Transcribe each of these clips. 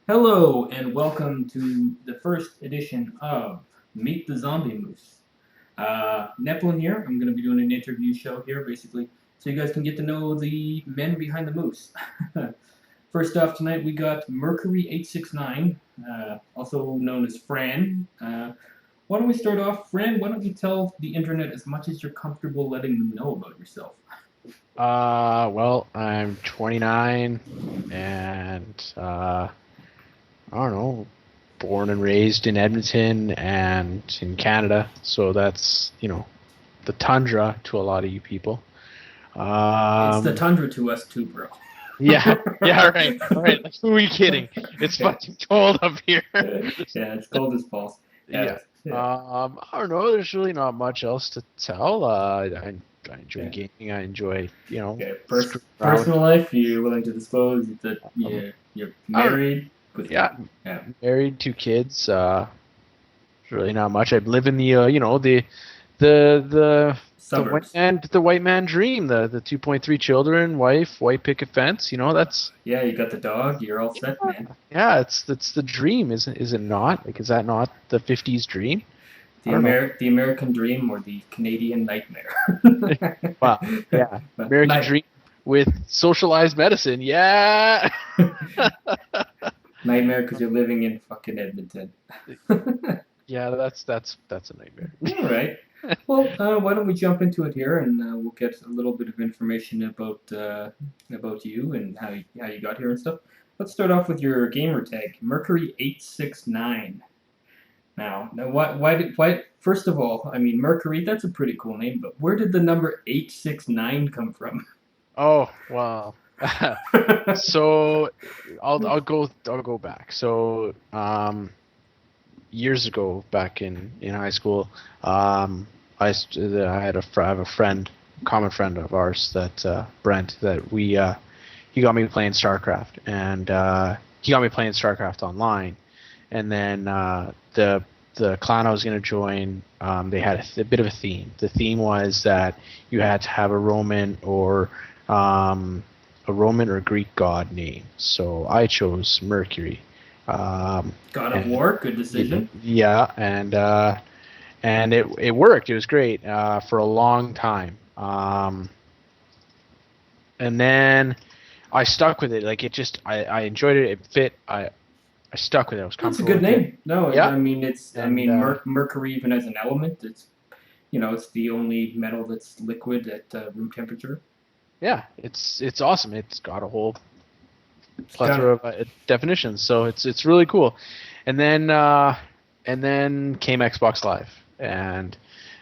Hello and welcome to the first edition of Meet the Zombie Moose. Nepplin here. I'm going to be doing an interview show here, basically, so you guys can get to know the men behind the moose. First off tonight, we got Mercury869, also known as Fran. Why don't we start off, Fran? Why don't you tell the internet as much as you're comfortable letting them know about yourself? I'm 29 and I don't know, born and raised in Edmonton and in Canada. So that's, the tundra to a lot of you people. It's the Um, tundra to us too, bro. yeah, yeah, right, right. Like, who are you kidding? It's Yeah. fucking cold up here. Yeah, it's cold as balls. Yeah. Yeah. Yeah. I don't know. There's really not much else to tell. I enjoy Yeah. gaming. I enjoy, Okay. screwing around with. Personal life, you're willing to disclose that you're I don't know. married with Yeah, yeah, married, 2 kids. Really not much. I live in the suburbs. the white man dream. The 2.3 children, wife, white picket fence. That's Yeah, you got the dog. You're all set, man. yeah. It's the dream, is it not? Like, is that not the '50s dream? I don't know. The American dream or the Canadian nightmare. Well, yeah, American Night dream with socialized medicine. Yeah. nightmare because you're living in fucking Edmonton. Yeah, that's a nightmare. All right. Well, why don't we jump into it here, and we'll get a little bit of information about you and how you got here and stuff. Let's start off with your gamer tag, Mercury869. Now, why? First of all, I mean, Mercury. That's a pretty cool name, but where did the number 869 come from? Oh, wow. So I'll go back. So years ago, back in high school, I have a friend, common friend of ours, that Brent, that he got me playing StarCraft, and he got me playing StarCraft online, and then the clan I was going to join, they had a bit of a theme. The theme was that you had to have a Roman or Greek god name. So I chose Mercury. God of And War, good decision. yeah, and it worked. It was great for a long time. And then I stuck with it. Like, I enjoyed it. It fit. I stuck with it. I was That's a comfortable good with it. name. No, Yeah, I and mean, Mercury even as an element, it's the only metal that's liquid at room temperature. yeah, it's awesome. It's got a whole It's got plethora of definitions, so it's really cool. And then came Xbox Live, and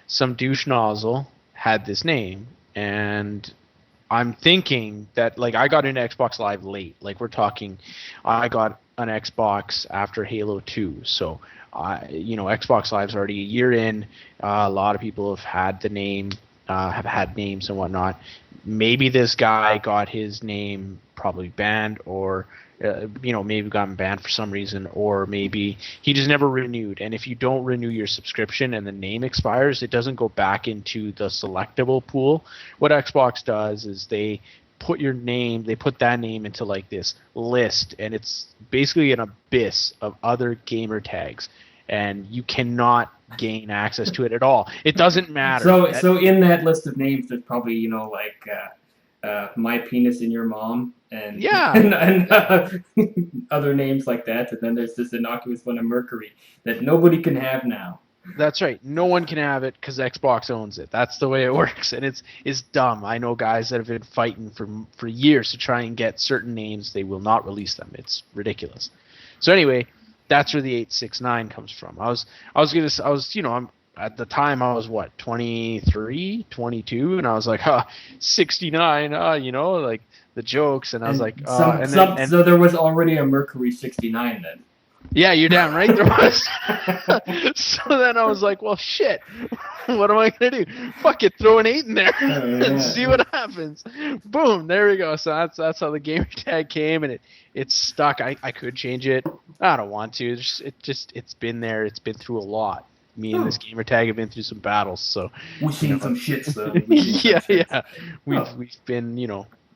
some douche nozzle had this name, and I'm thinking that, like, I got into Xbox Live late. Like, we're talking, I got an Xbox after Halo 2, so Xbox Live's already a year in. A lot of people have had names and whatnot. Maybe this guy got his name probably banned, or maybe gotten banned for some reason, or maybe he just never renewed. And if you don't renew your subscription and the name expires, it doesn't go back into the selectable pool. What Xbox does is they put that name into, like, this list, and it's basically an abyss of other gamer tags, and you cannot gain access to it at all. It doesn't matter. so in that list of names, there's probably like my penis and your mom and Yeah, and other names like that, and then there's this innocuous one of Mercury that nobody can have now. that's right. No one can have it because Xbox owns it. That's the way it works, and it's dumb. I know guys that have been fighting for years to try and get certain names. They will not release them. It's ridiculous. So anyway, that's where the 869 comes from. I'm at the time I was, what, 23, 22, and I was like, 69, like the jokes, and I was like, So there was already a Mercury 69 then. yeah, you're damn right there was. So then I was like, well, shit, what am I going to do? Fuck it, throw an 8 in there and see what happens. Boom, there we go. So that's how the gamer tag came, and it stuck. I could change it. I don't want to. It's been there. It's been through a lot. Me and this gamer tag have been through some battles, so We've seen some shits though. yeah. We've been,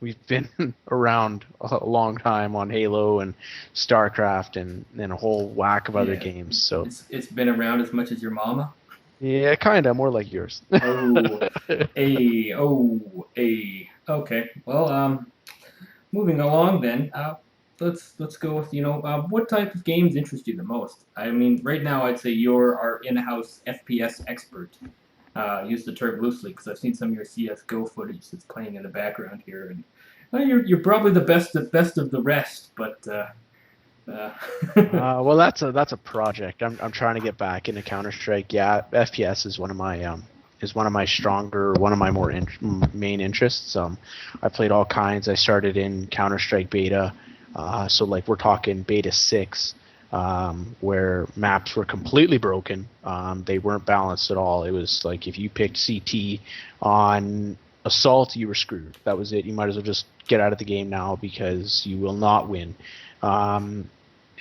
we've been around a long time on Halo and StarCraft and a whole whack of other Yeah, games. So it's been around as much as your mama. yeah, kind of more like yours. Oh, Okay. Well, moving along then. Let's go with what type of games interest you the most? I mean, right now I'd say you're our in-house FPS expert. Use the term loosely because I've seen some of your CS:GO footage that's playing in the background here, and you're probably the best of the rest. But uh, Well, that's a project. I'm trying to get back into Counter Strike. Yeah, FPS is one of my stronger, one of my more main interests. I played all kinds. I started in Counter Strike beta, so like we're talking beta 6, where maps were completely broken. They weren't balanced at all. It was like if you picked CT on assault, you were screwed. That was it. You might as well just get out of the game now because you will not win. Um,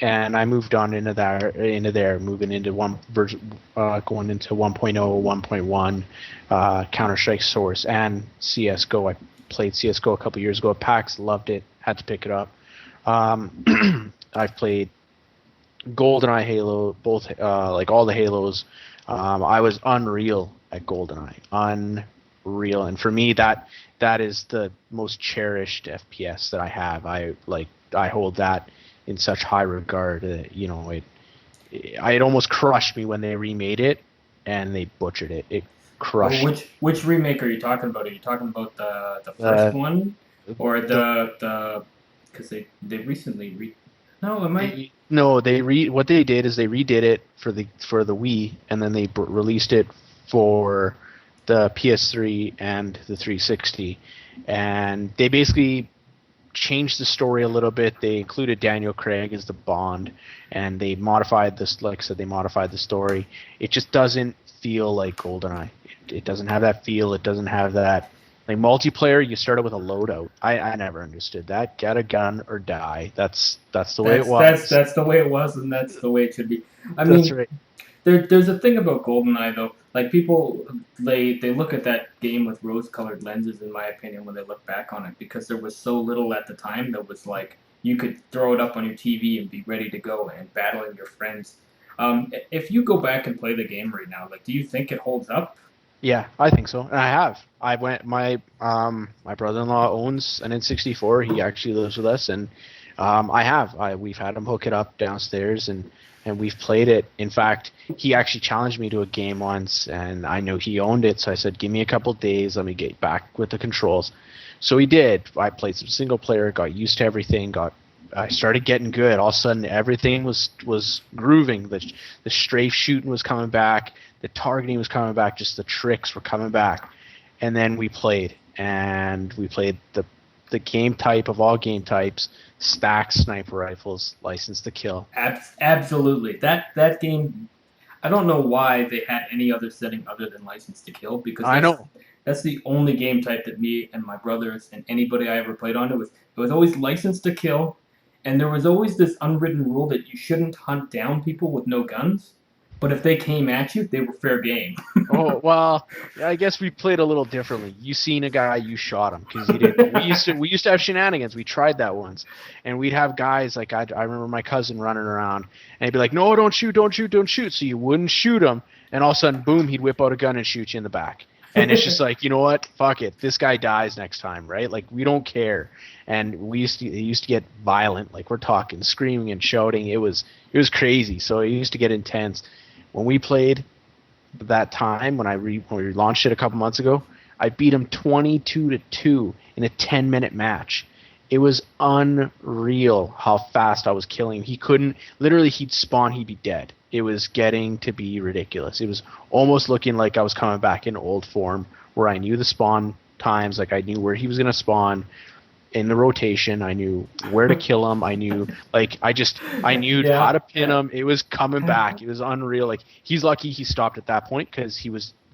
and I moved on into there, moving into one version, going into 1.0, 1.1, Counter Strike Source, and CS:GO. I played CS:GO a couple years ago at PAX, loved it, had to pick it up. I've played GoldenEye, Halo, both like all the Halos. I was unreal at GoldenEye, unreal, and for me that is the most cherished FPS that I have. I hold that in such high regard. It almost crushed me when they remade it and they butchered it. It well, crushed which remake are you talking about? Are you talking about the first uh, one, or the the because they recently no, am I? no, what they did is they redid it for the Wii, and then they released it for the PS3 and the 360, and they basically changed the story a little bit. They included Daniel Craig as the Bond, and they modified this. Like I said, they modified the story. It just doesn't feel like GoldenEye. It doesn't have that feel. It doesn't have that. Like multiplayer, you started with a loadout. I never understood that. Get a gun or die. That's the way it was. That's the way it was, and that's the way it should be. I That's mean, right. there's a thing about GoldenEye though. Like people, they look at that game with rose-colored lenses, in my opinion, when they look back on it, because there was so little at the time that was like you could throw it up on your TV and be ready to go and battling your friends. If you go back and play the game right now, like, do you think it holds up? Yeah, I think so. And I have. I went my brother-in-law owns an N64. He actually lives with us, and we've had him hook it up downstairs, and we've played it. In fact, he actually challenged me to a game once, and I know he owned it, so I said, "Give me a couple days, let me get back with the controls." So he did. I played some single player, got used to everything, I started getting good. All of a sudden, everything was grooving. The strafe shooting was coming back. The targeting was coming back. Just the tricks were coming back. And then we played, the game type of all game types, stacked sniper rifles, License to Kill. Absolutely. That game, I don't know why they had any other setting other than License to Kill, because I know. that's the only game type that me and my brothers and anybody I ever played on it was always License to Kill, and there was always this unwritten rule that you shouldn't hunt down people with no guns, but if they came at you, they were fair game. Oh well, I guess we played a little differently. You seen a guy, you shot him because you didn't. We used to have shenanigans. We tried that once, and we'd have guys like I remember my cousin running around, and he'd be like, "No, don't shoot, don't shoot, don't shoot." So you wouldn't shoot him, and all of a sudden, boom, he'd whip out a gun and shoot you in the back. And it's just like, you know what? Fuck it. This guy dies next time, right? Like we don't care. And it used to get violent. Like we're talking, screaming and shouting. It was crazy. So it used to get intense. When we played that time when we launched it a couple months ago, I beat him 22-2 in a 10-minute match. It was unreal how fast I was killing him. He couldn't literally he'd spawn, he'd be dead. It was getting to be ridiculous. It was almost looking like I was coming back in old form where I knew the spawn times, like I knew where he was gonna spawn in the rotation. I knew where to kill him. I knew I knew Yeah, how to pin yeah. him. It was coming back. It was unreal. Like he's lucky he stopped at that point because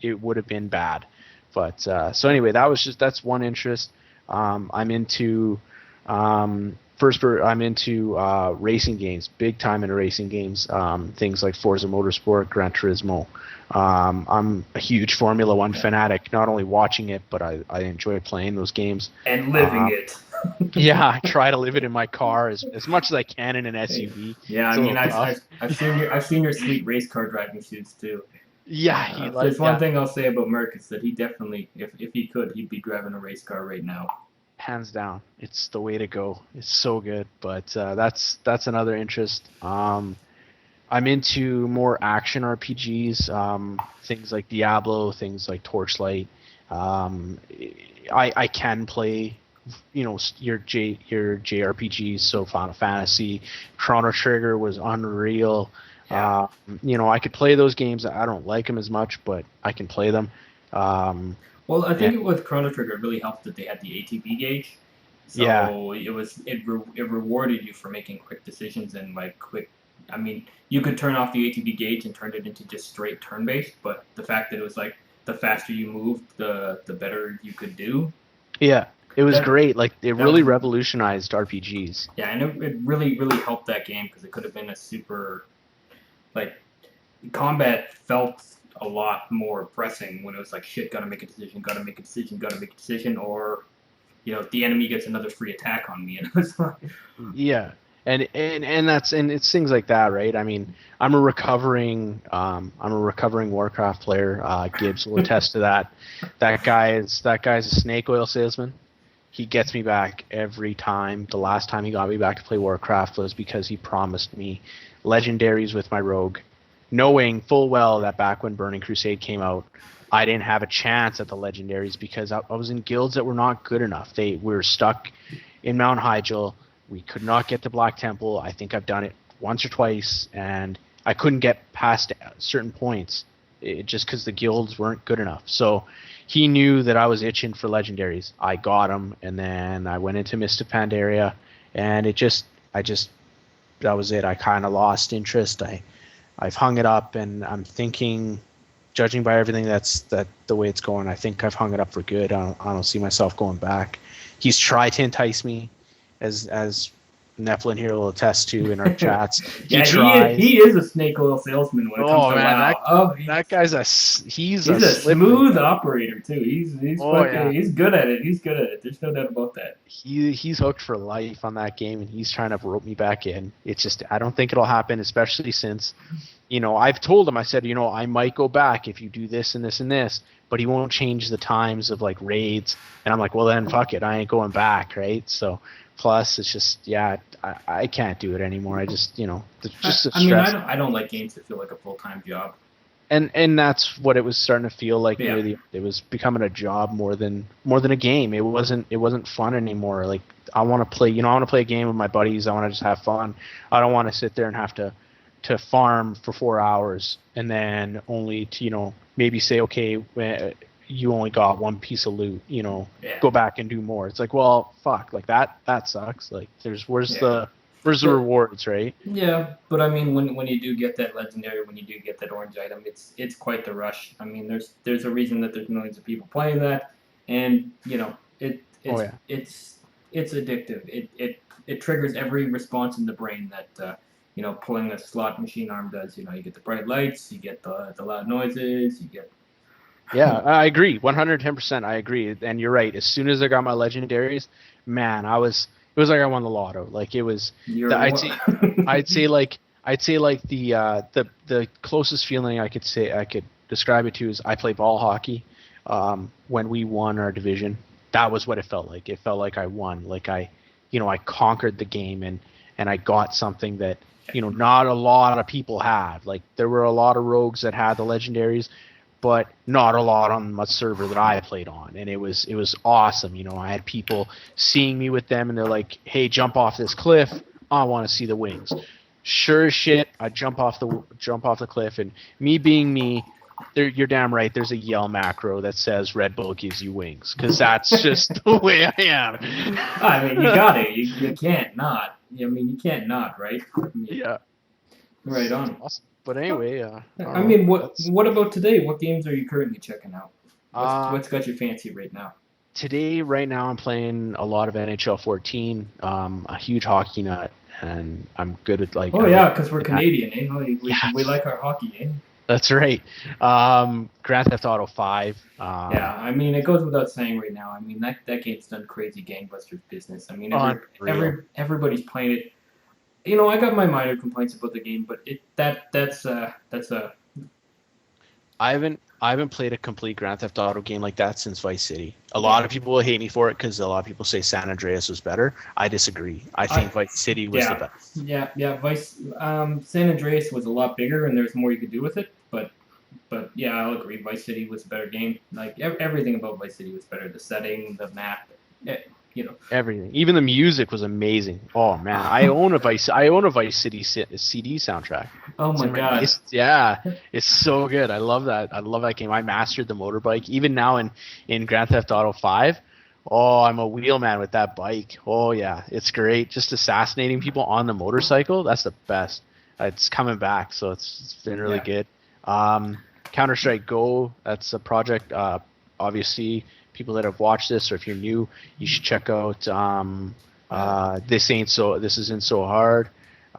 it would have been bad. But so anyway, that's one interest. I'm into I'm into racing games, big time into racing games. Things like Forza Motorsport, Gran Turismo. I'm a huge Formula One fanatic. Not only watching it, but I enjoy playing those games. And living it. Yeah, I try to live it in my car as much as I can in an SUV. Yeah, It's I a mean, little tough. I've seen your sweet race car driving suits too. Yeah, If there's one thing I'll say about Merc, is that he definitely, if he could, he'd be driving a race car right now. hands down, it's the way to go. It's so good. But that's another interest. I'm into more action RPGs, things like Diablo, things like Torchlight. Um, I can play, your JRPGs, so Final Fantasy, Chrono Trigger was unreal. Yeah. I could play those games. I don't like them as much, but I can play them. Um, Well, I and think it with Chrono Trigger it really helped that they had the ATB gauge, yeah, so it rewarded you for making quick decisions and like quick. I mean, you could turn off the ATB gauge and turn it into just straight turn based, but the fact that it was like the faster you moved, the better you could do. yeah, it was That great. Like it that was really revolutionized RPGs. yeah, and it really helped that game because it could have been a super like combat felt a lot more pressing when it was like shit, gotta make a decision, gotta make a decision, gotta make a decision, or the enemy gets another free attack on me, and it was like, Yeah, and it's things like that, right? I mean, I'm a recovering Warcraft player. Gibbs will attest to that. That guy's a snake oil salesman. He gets me back every time. The last time he got me back to play Warcraft was because he promised me legendaries with my rogue, knowing full well that back when Burning Crusade came out, I didn't have a chance at the legendaries because I was in guilds that were not good enough. We were stuck in Mount Hyjal. We could not get to Black Temple. I think I've done it once or twice, and I couldn't get past certain points just because the guilds weren't good enough. So he knew that I was itching for legendaries. I got them, and then I went into Mist of Pandaria, and that was it. I kind of lost interest. I've hung it up, and I'm thinking, judging by everything that the way it's going, I think I've hung it up for good. I don't see myself going back. He's tried to entice me, as Nepplin here will attest to in our chats. He yeah, tries. he is a snake oil salesman when it comes Oh to man, WoW. that guy's he's a he's a slippery. smooth operator too. He's Oh fucking yeah, he's good at it. He's good at it. There's no doubt about that. he's hooked for life on that game, and he's trying to rope me back in. It's just I don't think it'll happen, especially since, I've told him, I said, I might go back if you do this and this and this, but he won't change the times of like raids, and I'm like, well then fuck it, I ain't going back, right? So plus it's just I can't do it anymore. I just just the I mean, stress. I don't like games that feel like a full time job. And that's what it was starting to feel like Yeah. near the it was becoming a job more than a game. It wasn't fun anymore. Like I want to play, I want to play a game with my buddies. I want to just have fun. I don't want to sit there and have to farm for 4 hours and then only to maybe say, okay, you only got one piece of loot, Yeah. go back and do more. It's like, well, fuck, like that sucks. Like where's Yeah. the rewards, right? Yeah, but I mean, when you do get that legendary, when you do get that orange item, it's quite the rush. I mean, there's a reason that there's millions of people playing that, and Oh yeah. it's addictive. It triggers every response in the brain that pulling a slot machine arm does. You get the bright lights, you get the loud noises, you get Yeah, I agree. 110%. I agree. And you're right. As soon as I got my legendaries, man, it was like I won the lotto. Like it was your I'd say like the closest feeling I could describe it to is I play ball hockey. When we won our division, that was what it felt like. It felt like I won. Like I conquered the game, and I got something that not a lot of people had. Like there were a lot of rogues that had the legendaries, but not a lot on my server that I played on, and it was awesome. I had people seeing me with them, and they're like, "Hey, jump off this cliff! I want to see the wings." Sure as shit, I jump off the cliff, and me being me, you're damn right. There's a yell macro that says Red Bull gives you wings, because that's just the way I am. I mean, you got it. You can't not. I mean, you can't not, right? I mean, Yeah, right on. awesome. But anyway, I I don't mean, know. That's what about today? What games are you currently checking out? What's uh what's got your fancy right now? Today, right now, I'm playing a lot of NHL 14. A huge hockey nut, and I'm good at like. Oh I yeah, really because we're like that. Canadian, eh? We Yes, like our hockey, eh? that's right. Grand Theft Auto 5. Yeah, I mean it goes without saying right now. I mean that game's done crazy gangbusters business. I mean Unreal. everybody's playing it. You know, I got my minor complaints about the game, but that's a I haven't played a complete Grand Theft Auto game like that since Vice City. A lot yeah. of people will hate me for it because a lot of people say San Andreas was better. I disagree. I I think Vice City was the yeah best. yeah Vice San Andreas was a lot bigger and there's more you could do with it, but yeah, I'll agree. Vice City was a better game. Like everything about Vice City was better. The setting, the map, eh, you know. Everything, even the music was amazing. Oh man, I own a Vice City CD soundtrack. Oh It's my in my god. basement. Yeah, it's so good. I love that. I love that game. I mastered the motorbike. Even now in Grand Theft Auto 5. Oh, I'm a wheelman with that bike. Oh yeah, it's great. Just assassinating people on the motorcycle. That's the best. It's coming back, so it's been really Yeah. good. Counter Strike Go. That's a project. Obviously, people that have watched this, or if you're new, you should check out This Isn't So Hard,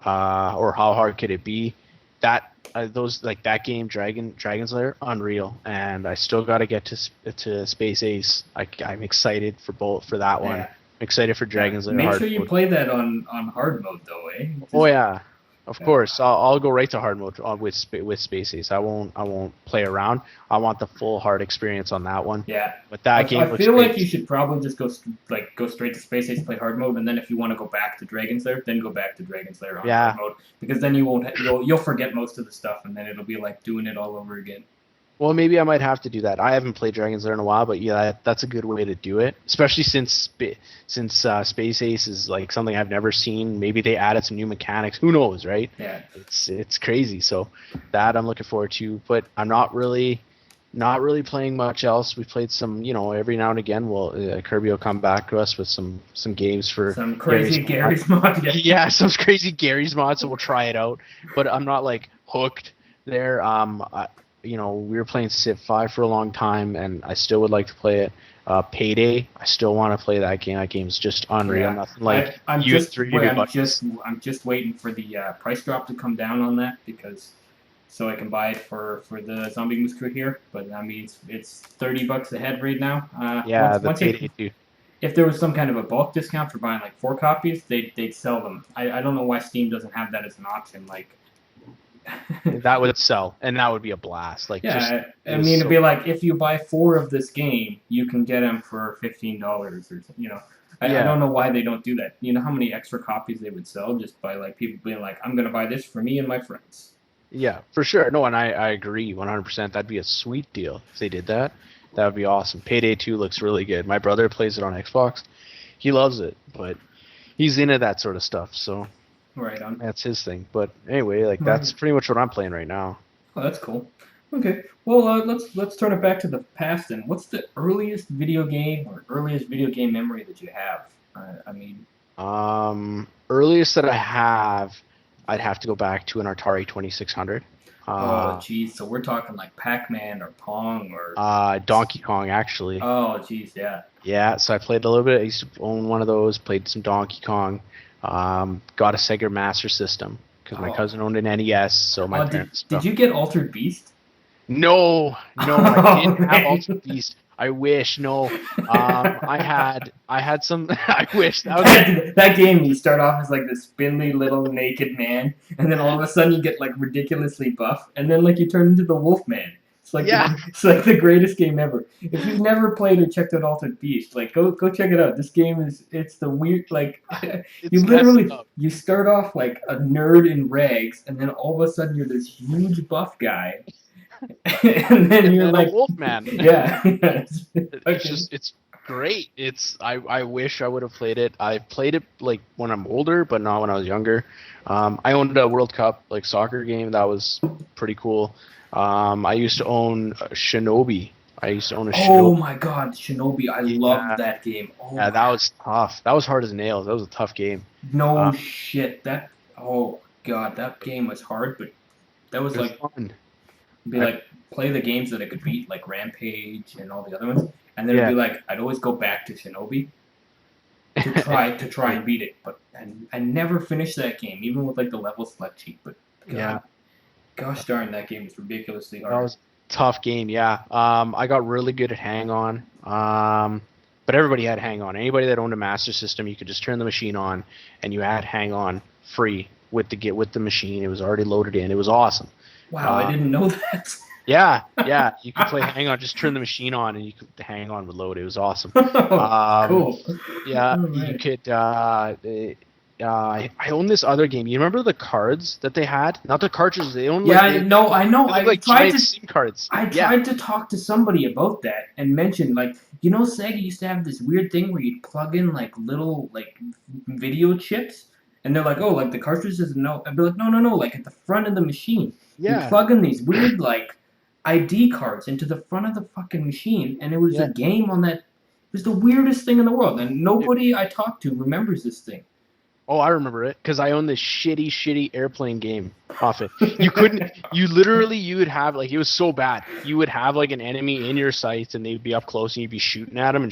or How Hard Could It Be. Those like that game, Dragon's Lair, unreal. And I still got to get to Space Ace. I'm excited for that one. I'm Yeah. excited for Yeah. Dragon's Lair Make hard sure you mode. play that on hard mode though, eh? Oh Just, yeah, of yeah. course. I'll go right to hard mode with Space Ace. I won't play around. I want the full hard experience on that one. Yeah. But that I game looks feel like you great. should probably just go straight to Space Ace, play hard mode, and then if you want to go back to Dragon's Lair, then go back to Dragon's Lair on hard Yeah. mode because then you won't you'll forget most of the stuff and then it'll be like doing it all over again. Well, maybe I might have to do that. I haven't played Dragon's Lair in a while, but yeah, that's a good way to do it. Especially since Space Ace is like something I've never seen. Maybe they added some new mechanics. Who knows, right? Yeah. It's crazy. So that I'm looking forward to. But I'm not really playing much else. We played some, every now and again. Kirby will come back to us with some games for Some Gary's crazy mod. Gary's mod. Yeah. Yeah, some crazy Gary's mod. So we'll try it out. But I'm not like hooked there. We were playing Civ 5 for a long time, and I still would like to play it. Payday, I still want to play that game. That game's just unreal. Yeah. Nothing like I'm you just three wait, your buddies. I'm just waiting for the price drop to come down on that because so I can buy it for the Zombie Moose crew here. But I mean it's $30 a head right now. Yeah, the Once Payday too. if there was some kind of a bulk discount for buying like 4 copies, they'd sell them. I don't know why Steam doesn't have that as an option. Like That would sell, and that would be a blast. Like, just yeah, it I was mean it'd so be like if you buy 4 of this game, you can get them for $15 or you know. I yeah, don't know why they don't do that. You know how many extra copies they would sell just by like people being like, I'm gonna buy this for me and my friends. yeah, for sure. No, and I agree 100%. That'd be a sweet deal if they did that. That would be awesome. Payday 2 looks really good. My brother plays it on Xbox. He loves it, but he's into that sort of stuff, so Right on. that's his thing. But anyway, like Right. that's pretty much what I'm playing right now. Oh, that's cool. Okay. Well, let's turn it back to the past then. What's the earliest video game or earliest video game memory that you have? I mean, Earliest that I have, I'd have to go back to an Atari 2600. oh, Uh, geez. So we're talking like Pac-Man or Pong or. Donkey Kong actually. Oh, geez, yeah. Yeah, so I played a little bit. I used to own one of those. Played some Donkey Kong. Got a Sega Master System because my Oh. cousin owned an NES, so my Oh, parents. did you get Altered Beast? No, no, Oh, I didn't have man. Altered Beast. I wish. No, I had some. I wish that was. That game, you start off as like this spindly little naked man, and then all of a sudden you get like ridiculously buff, and then like you turn into the Wolf Man. Yeah, It's like the greatest game ever. If you've never played or checked out Altered Beast, like go check it out. This game it's the weird like you it's messed literally up. you start off like a nerd in rags, and then all of a sudden you're this huge buff guy, and then And you're then a like Wolfman. yeah. It's great. I wish I would have played it. I played it like when I'm older, but not when I was younger. I owned a World Cup like soccer game that was pretty cool. I used to own Shinobi. I used to own a Oh Shinobi. my god, Shinobi! I loved Yeah, that game. Oh yeah, my, that was tough. That was hard as nails. That was a tough game. no Uh, shit. That oh god, that game was hard, but that was it was like fun. be I, like play the games that it could beat, like Rampage and all the other ones. and then it'd be like I'd always go back to Shinobi to try and beat it, but I never finished that game, even with like the level select sheet. But God, gosh darn, that game is ridiculously hard. That was a tough game, yeah. I got really good at Hang On. But everybody had Hang On. Anybody that owned a Master System, you could just turn the machine on, and you had Hang On free with the machine. It was already loaded in. It was awesome. Wow, I didn't know that. Yeah. You could play Hang On. Just turn the machine on, and you could Hang On would load. It was awesome. Cool. Yeah, you could. I own this other game. You remember the cards that they had? Not the cartridges. They owned. I know. I like tried to SIM cards. I tried to talk to somebody about that and mention, like, Sega used to have this weird thing where you'd plug in like little like video chips, and they're like, oh, like the cartridges. No, I'd be like, no, like at the front of the machine. Yeah. You plug in these weird like ID cards into the front of the fucking machine, and it was a game on that. It was the weirdest thing in the world, and nobody I talked to remembers this thing. Oh, I remember it because I owned this shitty airplane game off it. You couldn't. You would have like it was so bad. You would have like an enemy in your sights, and they'd be up close, and you'd be shooting at them.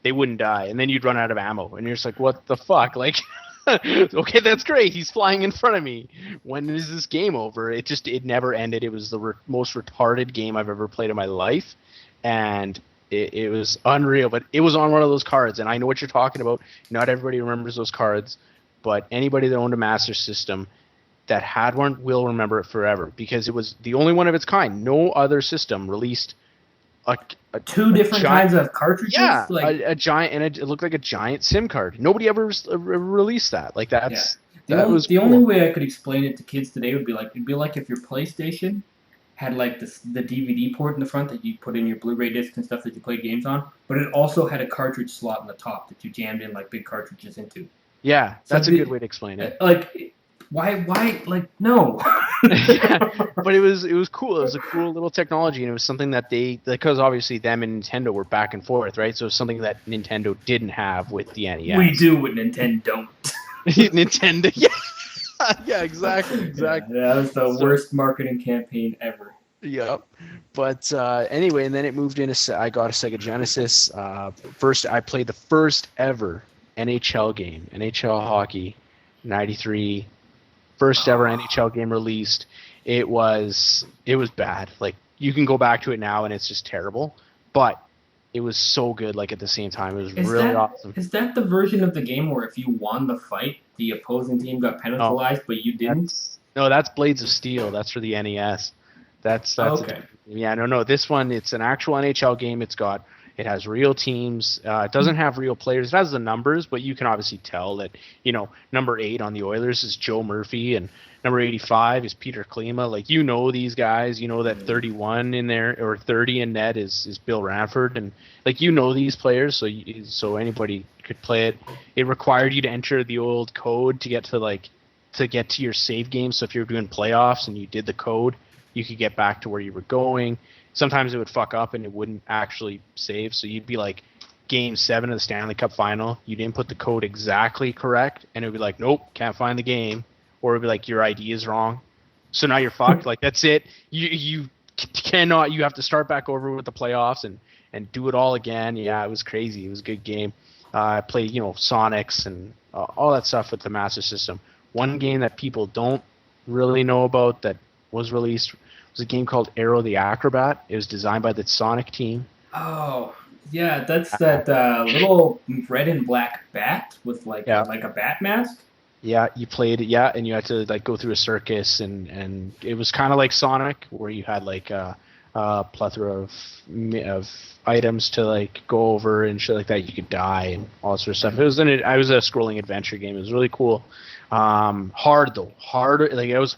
They wouldn't die, and then you'd run out of ammo, and you're just like, what the fuck? Like, okay, that's great. He's flying in front of me. When is this game over? It never ended. It was the most retarded game I've ever played in my life, and it was unreal. But it was on one of those cards, and I know what you're talking about. Not everybody remembers those cards, but anybody that owned a Master System that had one will remember it forever because it was the only one of its kind. No other system released two different kinds of cartridges. Yeah, like a giant, and it looked like a giant SIM card. Nobody ever released that. Like that's the only way I could explain it to kids today would be like if your PlayStation had like the DVD port in the front that you put in your Blu-ray discs and stuff that you played games on, but it also had a cartridge slot in the top that you jammed in like big cartridges into. Yeah, that's a good way to explain it. Like, why, like, no. Yeah, but it was cool. It was a cool little technology, and it was something that because obviously them and Nintendo were back and forth, right? So it was something that Nintendo didn't have with the NES. We do what Nintendo don't. Nintendo, yeah, exactly. Yeah, that was the worst marketing campaign ever. Yep. But anyway, and then it moved into. I got a Sega Genesis. First, I played the first ever NHL game, NHL hockey, '93. First ever NHL game released. It was bad. Like you can go back to it now and it's just terrible, but it was so good. Like at the same time, it was really awesome. Is that the version of the game where if you won the fight, the opposing team got penalized, but you didn't? That's Blades of Steel. That's for the NES. That's okay. No. This one, it's an actual NHL game. It has real teams. It doesn't have real players. It has the numbers, but you can obviously tell that, number 8 on the Oilers is Joe Murphy, and number 85 is Peter Klima. Like, these guys. You know that 31 in there, or 30 in net is Bill Ranford. And, like, these players, so anybody could play it. It required you to enter the old code to get to your save game. So if you were doing playoffs and you did the code, you could get back to where you were going. Sometimes it would fuck up and it wouldn't actually save. So you'd be like Game 7 of the Stanley Cup Final. You'd input the code exactly correct, and it would be like, nope, can't find the game. Or it would be like, your ID is wrong. So now you're fucked. Like, that's it. You cannot. You have to start back over with the playoffs and do it all again. Yeah, it was crazy. It was a good game. I played, Sonics and all that stuff with the Master System. One game that people don't really know about that was released was a game called Aero the Acrobat. It was designed by the Sonic team. Oh, yeah, that's that little red and black bat with like a bat mask. Yeah, you played it, and you had to like go through a circus, and it was kind of like Sonic, where you had like a plethora of items to like go over and shit like that. You could die and all sort of stuff. It was a scrolling adventure game. It was really cool. Hard though, harder. Like it was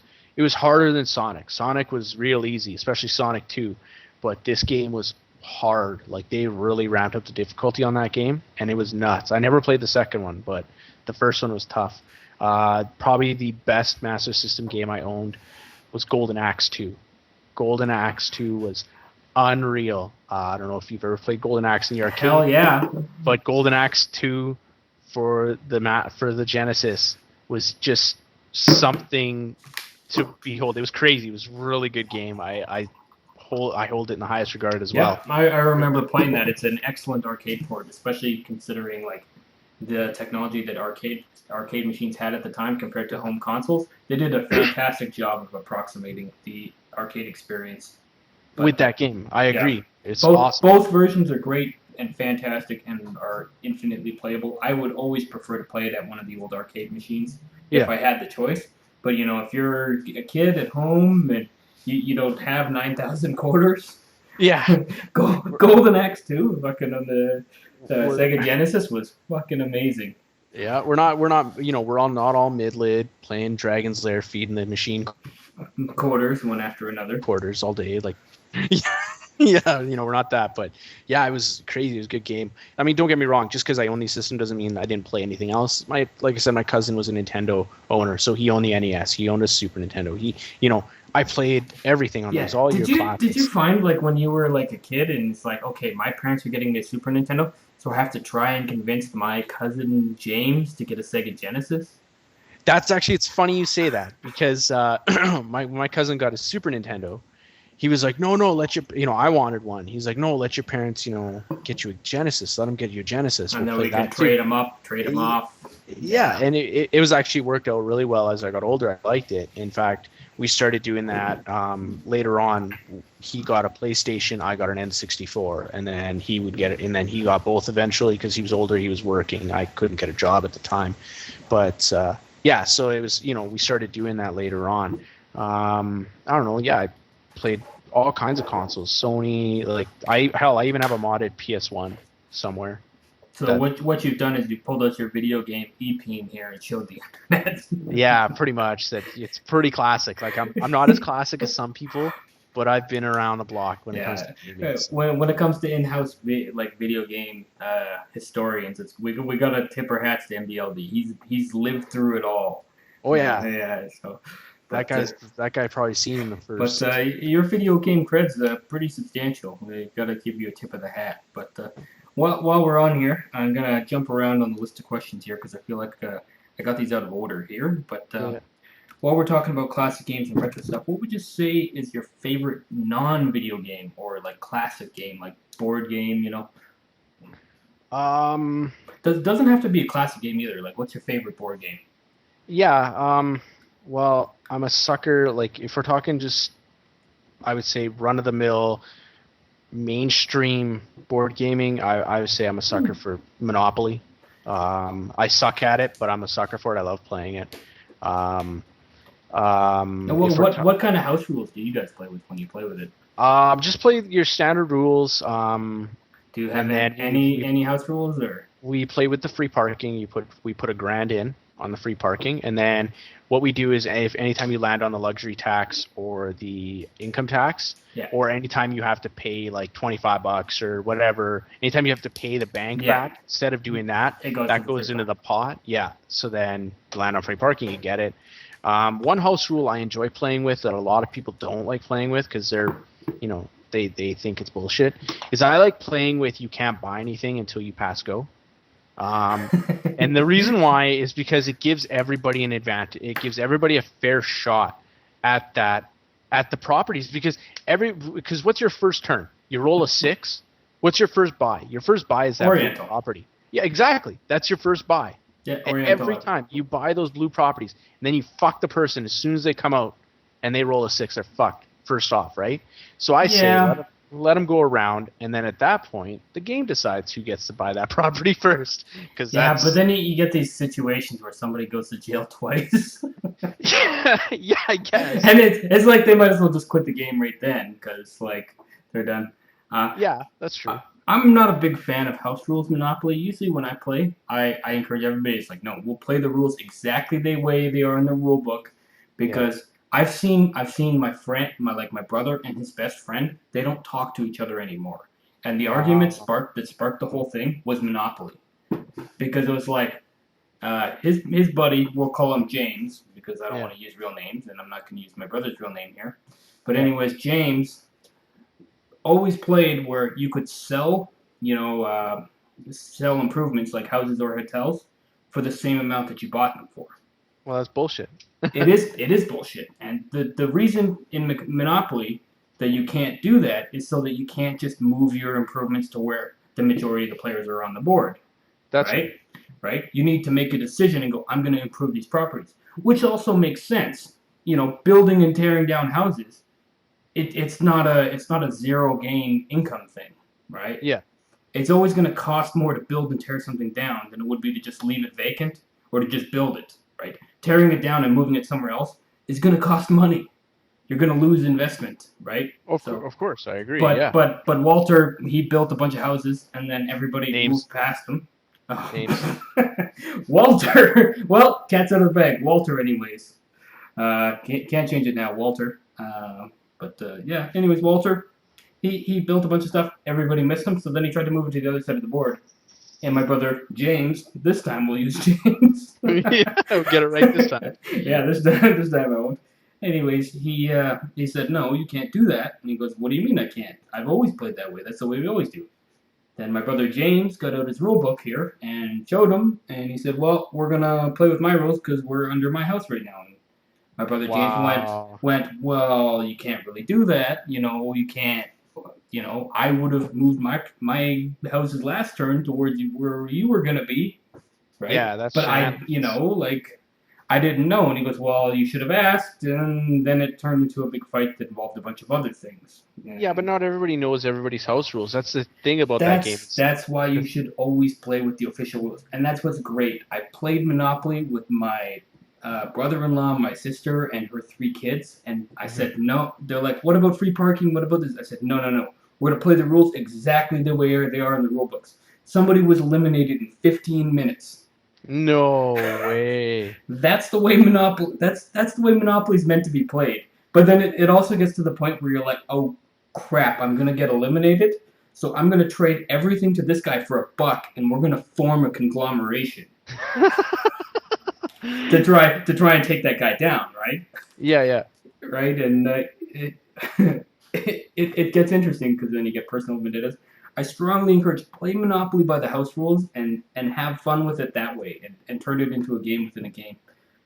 harder than Sonic. Sonic was real easy, especially Sonic 2. But this game was hard. Like, they really ramped up the difficulty on that game, and it was nuts. I never played the second one, but the first one was tough. Probably the best Master System game I owned was Golden Axe 2. Golden Axe 2 was unreal. I don't know if you've ever played Golden Axe in the arcade. Hell yeah. But Golden Axe 2 for the Genesis was just something to behold. It was crazy. It was a really good game. I hold it in the highest regard as Yeah, well. I remember playing that. It's an excellent arcade port, especially considering like the technology that arcade machines had at the time compared to home consoles. They did a fantastic job of approximating the arcade experience. With But that game, I yeah, agree. It's both awesome. both versions are great and fantastic and are infinitely playable. I would always prefer to play it at one of the old arcade machines if Yeah, I had the choice. But you know, if you're a kid at home and you don't have 9,000 quarters, yeah. Golden Axe 2 fucking on the We're Sega Genesis was fucking amazing. yeah, we're not we're all not all mid-lid playing Dragon's Lair, feeding the machine Quarters one after another. quarters all day. Like, yeah, we're not that, but yeah, it was crazy. It was a good game. I mean, don't get me wrong. Just because I own the system doesn't mean I didn't play anything else. Like I said, my cousin was a Nintendo owner, so he owned the NES. He owned a Super Nintendo. I played everything on those, all your Did you classics. find like when you were like a kid and it's like, okay, my parents are getting a Super Nintendo, so I have to try and convince my cousin James to get a Sega Genesis? That's actually, it's funny you say that because my cousin got a Super Nintendo. He was like, no, let your, I wanted one. He's like, no, let your parents, get you a Genesis. Let them get you a Genesis. And We'll then play we can that too. trade them up, trade them off. Yeah, and it was actually worked out really well as I got older. I liked it. In fact, we started doing that later on. He got a PlayStation, I got an N64, and then he would get it, and then he got both eventually because he was older. He was working. I couldn't get a job at the time, but yeah. So it was, we started doing that later on. I don't know. Yeah, I played all kinds of consoles. Sony, like I even have a modded PS1 somewhere. So That what you've done is you pulled out your video game EP here and showed the internet. Yeah, pretty much. That it's pretty classic. Like I'm not as classic as some people, but I've been around the block when it comes to Yeah, movies. when it comes to in-house like video game historians, we gotta tip our hats to MBLD. He's lived through it all. Oh yeah, Yeah. So, that but guy probably seen the but first. your video game cred's pretty substantial. We gotta give you a tip of the hat. But while we're on here, I'm gonna jump around on the list of questions here because I feel like I got these out of order here. But Yeah. while we're talking about classic games and retro stuff, what would you say is your favorite non-video game or like classic game, like board game? Um. Doesn't have to be a classic game either. Like, what's your favorite board game? Yeah. Well, I'm a sucker. Like, if we're talking just, I would say run of the mill mainstream board gaming. I would say I'm a sucker for Monopoly. I suck at it, but I'm a sucker for it. I love playing it. Um, Now, what kind of house rules do you guys play with when you play with it? just play your standard rules. Do you have And then any house rules or? we play with the free parking. We put $1,000 in on the free parking, and then what we do is if anytime you land on the luxury tax or the income tax, Yeah. or anytime you have to pay like $25 or whatever, anytime you have to pay the bank back, instead of doing that, that goes into the pot. Yeah. So then you land on free parking, you get it. One house rule I enjoy playing with that a lot of people don't like playing with because they're, they think it's bullshit, is I like playing with you can't buy anything until you pass go. And the reason why is because it gives everybody an advantage. It gives everybody a fair shot at the properties because what's your first turn? You roll a 6. What's your first buy? Your first buy is that blue property. Yeah, exactly. That's your first buy. Yeah, and every time you buy those blue properties, and then you fuck the person as soon as they come out and they roll a 6, they're fucked first off, right? So I say let them go around, and then at that point, the game decides who gets to buy that property first. But then you get these situations where somebody goes to jail twice. yeah, I guess. And it's like they might as well just quit the game right then because like they're done. Yeah, that's true. I'm not a big fan of house rules Monopoly. Usually when I play, I encourage everybody. It's like, no, we'll play the rules exactly the way they are in the rule book, because I've seen my friend, my brother and his best friend. They don't talk to each other anymore, and the argument sparked the whole thing was Monopoly, because it was like his buddy, we'll call him James because I don't want to use real names, and I'm not going to use my brother's real name here. But anyways, James always played where you could sell, sell improvements like houses or hotels for the same amount that you bought them for. Well, that's bullshit. It is bullshit. And the reason in Monopoly that you can't do that is so that you can't just move your improvements to where the majority of the players are on the board, That's right? Right? You need to make a decision and go, I'm going to improve these properties, which also makes sense. Building and tearing down houses, it's not a zero gain income thing, right? Yeah. It's always going to cost more to build and tear something down than it would be to just leave it vacant or to just build it, right? Tearing it down and moving it somewhere else is going to cost money. You're going to lose investment, right? Of course, I agree. But Yeah. but Walter, he built a bunch of houses and then everybody Names. moved past him. Names. Walter. Well, cat's out of the bag. Walter, anyways. Can't change it now, Walter. Yeah. Anyways, Walter, he built a bunch of stuff. Everybody missed him, so then he tried to move it to the other side of the board. And my brother James, this time we'll use James. Yeah, I'll get it right this time. Yeah, this time I won't. Anyways, he said, no, you can't do that. And he goes, what do you mean I can't? I've always played that way. That's the way we always do. Then my brother James got out his rule book here and showed him, and he said, well, we're going to play with my rules because we're under my house right now. And my brother James went, well, you can't really do that. You can't. I would have moved my house's last turn towards where you were going to be, right? Yeah, that's But I didn't know, and he goes, well, you should have asked, and then it turned into a big fight that involved a bunch of other things. Yeah, but not everybody knows everybody's house rules. That's the thing about that game. That's why you should always play with the official rules, and that's what's great. I played Monopoly with my brother-in-law, my sister, and her 3 kids, and I said, no. They're like, what about free parking? What about this? I said, no. We're going to play the rules exactly the way they are in the rule books. Somebody was eliminated in 15 minutes. No way. That's the way Monopoly. That's the way Monopoly's meant to be played. But then it also gets to the point where you're like, oh crap, I'm gonna get eliminated, so I'm gonna trade everything to this guy for $1, and we're gonna form a conglomeration to try and take that guy down, right? Yeah. Right, and it gets interesting because then you get personal vendettas. I strongly encourage play Monopoly by the house rules and have fun with it that way and turn it into a game within a game.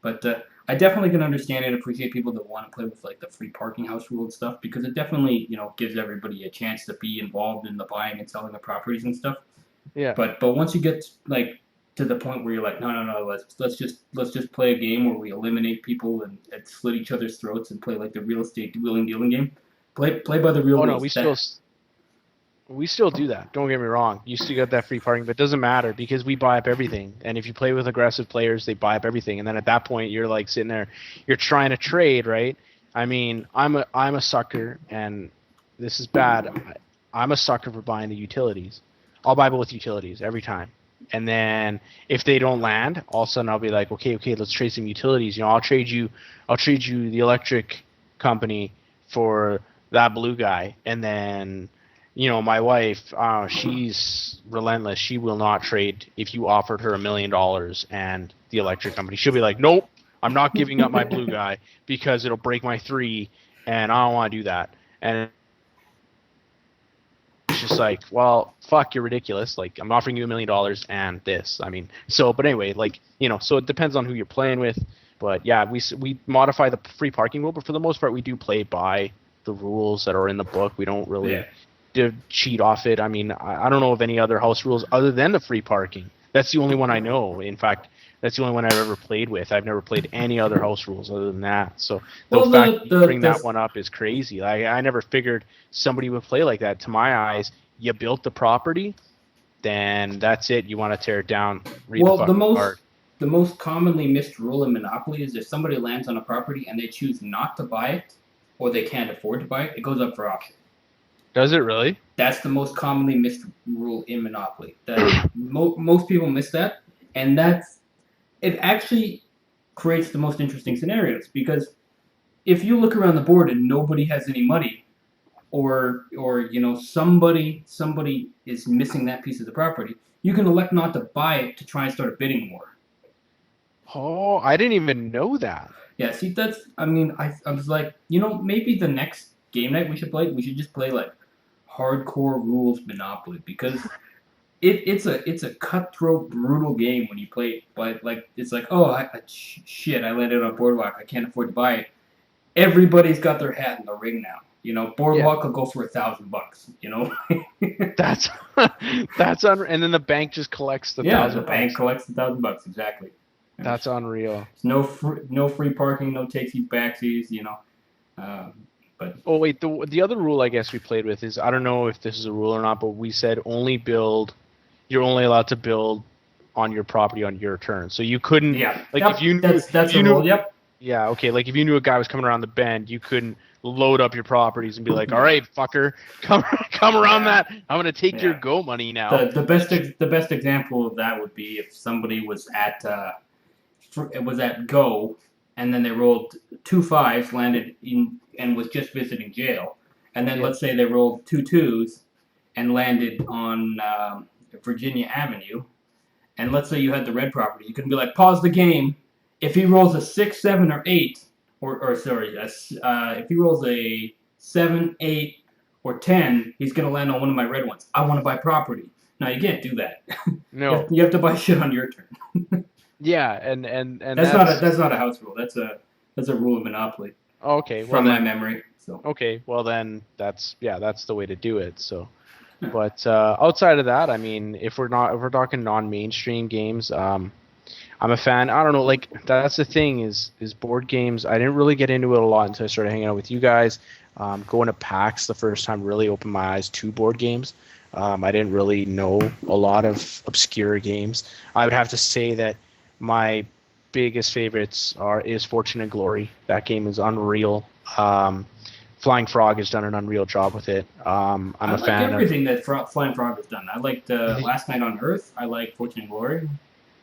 But I definitely can understand and appreciate people that want to play with like the free parking house rule and stuff because it definitely gives everybody a chance to be involved in the buying and selling of properties and stuff. Yeah. But once you get like to the point where you're like, no, let's just play a game where we eliminate people and slit each other's throats and play like the real estate wheeling dealing game. Play by the real rules. Oh no, we still do that. Don't get me wrong. You still got that free parking, but it doesn't matter because we buy up everything. And if you play with aggressive players, they buy up everything. And then at that point, you're like sitting there, you're trying to trade, right? I mean, I'm a sucker, and this is bad. I'm a sucker for buying the utilities. I'll buy both utilities every time. And then if they don't land, all of a sudden I'll be like, okay, let's trade some utilities. I'll trade you the electric company for that blue guy, and then. My wife, she's relentless. She will not trade if you offered her $1 million and the electric company. She'll be like, nope, I'm not giving up my blue guy because it'll break my 3, and I don't want to do that. And it's just like, well, fuck, you're ridiculous. Like, I'm offering you $1 million and this. I mean, but anyway, so it depends on who you're playing with. But yeah, we modify the free parking rule, but for the most part, we do play by the rules that are in the book. We don't really... Yeah. To cheat off it. I mean, I don't know of any other house rules other than the free parking. That's the only one I know. In fact, that's the only one I've ever played with. I've never played any other house rules other than that. So the fact you bring that one up is crazy. I never figured somebody would play like that. To my eyes, you built the property, then that's it. You want to tear it down. The most commonly missed rule in Monopoly is if somebody lands on a property and they choose not to buy it, or they can't afford to buy it, it goes up for auction. Does it really? That's the most commonly missed rule in Monopoly. Most people miss that, and it actually creates the most interesting scenarios because if you look around the board and nobody has any money, or somebody is missing that piece of the property, you can elect not to buy it to try and start a bidding war. Oh, I didn't even know that. Yeah, see, I was like, maybe the next game night we should just play like hardcore rules Monopoly because it's a cutthroat, brutal game when you play it. But like it's like, oh, shit, I landed on Boardwalk. I can't afford to buy it. Everybody's got their hat in the ring now, You know, Boardwalk will go for $1,000. You know. That's and then the bank just collects the Yeah, the $1,000. bank collects $1,000 exactly. That's unreal. No free parking, no takesies, backsies. You know. But Oh wait, the other rule I guess we played with is I don't know if this is a rule or not, but we said only build. You're only allowed to build on your property on your turn. So you couldn't if you knew that's a rule. Yep. Yeah, okay. Like if you knew a guy was coming around the bend, you couldn't load up your properties and be like, "All right, fucker, come around that. I'm gonna take your go money now." The best example of that would be if somebody was at go, and then they rolled 2 5s, landed in, and was just visiting jail, and then let's say they rolled 2 2s, and landed on Virginia Avenue, and let's say you had the red property, you could be like, pause the game. If he rolls a 6, 7, or 8, or sorry, if he rolls a 7, 8, or 10, he's gonna land on one of my red ones. I want to buy property. No, you can't do that. No. You have to buy shit on your turn. Yeah, and that's not a house rule. That's a rule of Monopoly. Okay, from my memory. So okay, well then that's the way to do it. So, but outside of that, I mean, if we're talking non-mainstream games, I'm a fan. I don't know, like that's the thing is board games. I didn't really get into it a lot until I started hanging out with you guys. Going to PAX the first time really opened my eyes to board games. I didn't really know a lot of obscure games. I would have to say that my biggest favorites is Fortune and Glory. That game is unreal. Flying Frog has done an unreal job with it. I'm a fan of everything that Flying Frog has done. I liked Last Night on Earth. I like Fortune and Glory.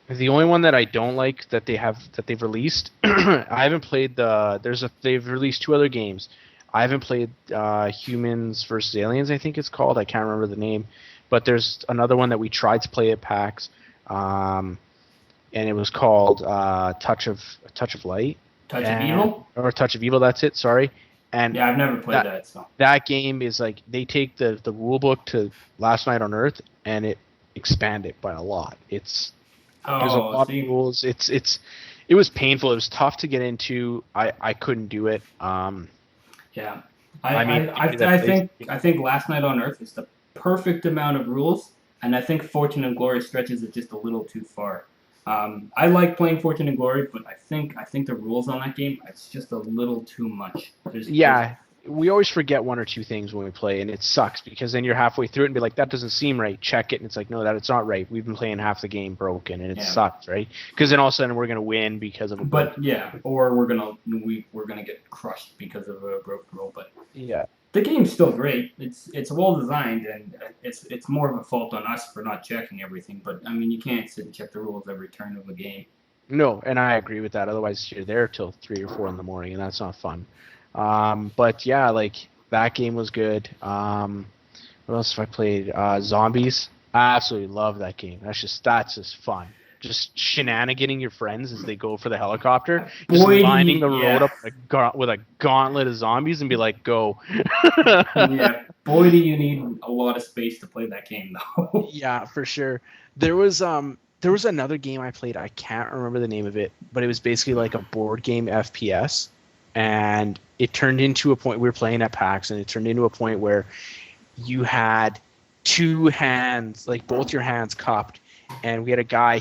The only one that I don't like that they've released, I haven't played they've released 2 other games. I haven't played Humans versus Aliens, I think it's called. I can't remember the name, but there's another one that we tried to play at PAX, and it was called Touch of Light. Touch of Evil? Or Touch of Evil, that's it. Sorry. And yeah, I've never played that. So that game is like they take the rule book to Last Night on Earth and it expand it by a lot. There's a lot of rules. It was painful. It was tough to get into. I couldn't do it. Yeah, I think Last Night on Earth is the perfect amount of rules, and I think Fortune and Glory stretches it just a little too far. I like playing Fortune and Glory, but I think the rules on that game, it's just a little too much. We always forget 1 or 2 things when we play, and it sucks because then you're halfway through it and be like, that doesn't seem right. Check it, and it's like, no, it's not right. We've been playing half the game broken, and it sucks, right? Because then all of a sudden we're gonna win because of a broken or we're gonna get crushed because of a broken roll. But yeah, the game's still great. It's well designed, and it's more of a fault on us for not checking everything. But I mean, you can't sit and check the rules every turn of a game. No, and I agree with that. Otherwise, you're there till 3 or 4 in the morning, and that's not fun. But yeah, like that game was good. What else have I played? Zombies. I absolutely love that game. That's just fun. Just shenaniganing your friends as they go for the helicopter, just lining the road up with a gauntlet of zombies and be like, go. Yeah, boy, do you need a lot of space to play that game, though. Yeah, for sure. There was another game I played. I can't remember the name of it, but it was basically like a board game FPS, and it turned into a point we were playing at PAX, and it turned into a point where you had 2 hands, like both your hands cupped. And we had a guy,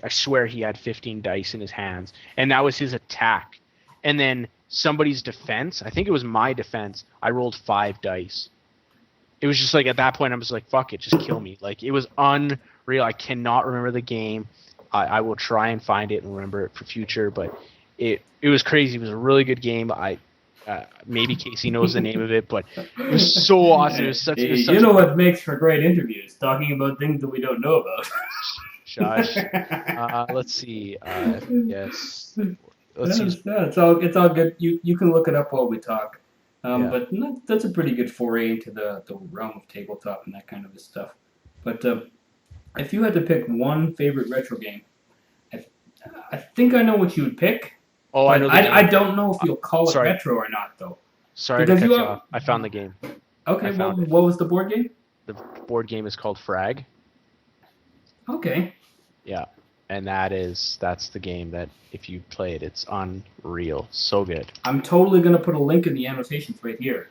I swear he had 15 dice in his hands. And that was his attack. And then somebody's defense, I think it was my defense, I rolled 5 dice. It was just like, at that point, I was like, fuck it, just kill me. Like, it was unreal. I cannot remember the game. I will try and find it and remember it for future. But it was crazy. It was a really good game. Maybe Casey knows the name of it, but it was so awesome. It was such. You know what makes for great interviews? Talking about things that we don't know about. Shush. Let's see. Yes. Let's see. It's all good. You can look it up while we talk. But that's a pretty good foray into the realm of tabletop and that kind of stuff. But if you had to pick one favorite retro game, I think I know what you would pick. Oh, I know. I don't know if you'll call it retro or not, though. Sorry to cut you off. I found the game. Okay, what was the board game? The board game is called Frag. Okay. Yeah, and that's the game that if you play it, it's unreal. So good. I'm totally gonna put a link in the annotations right here.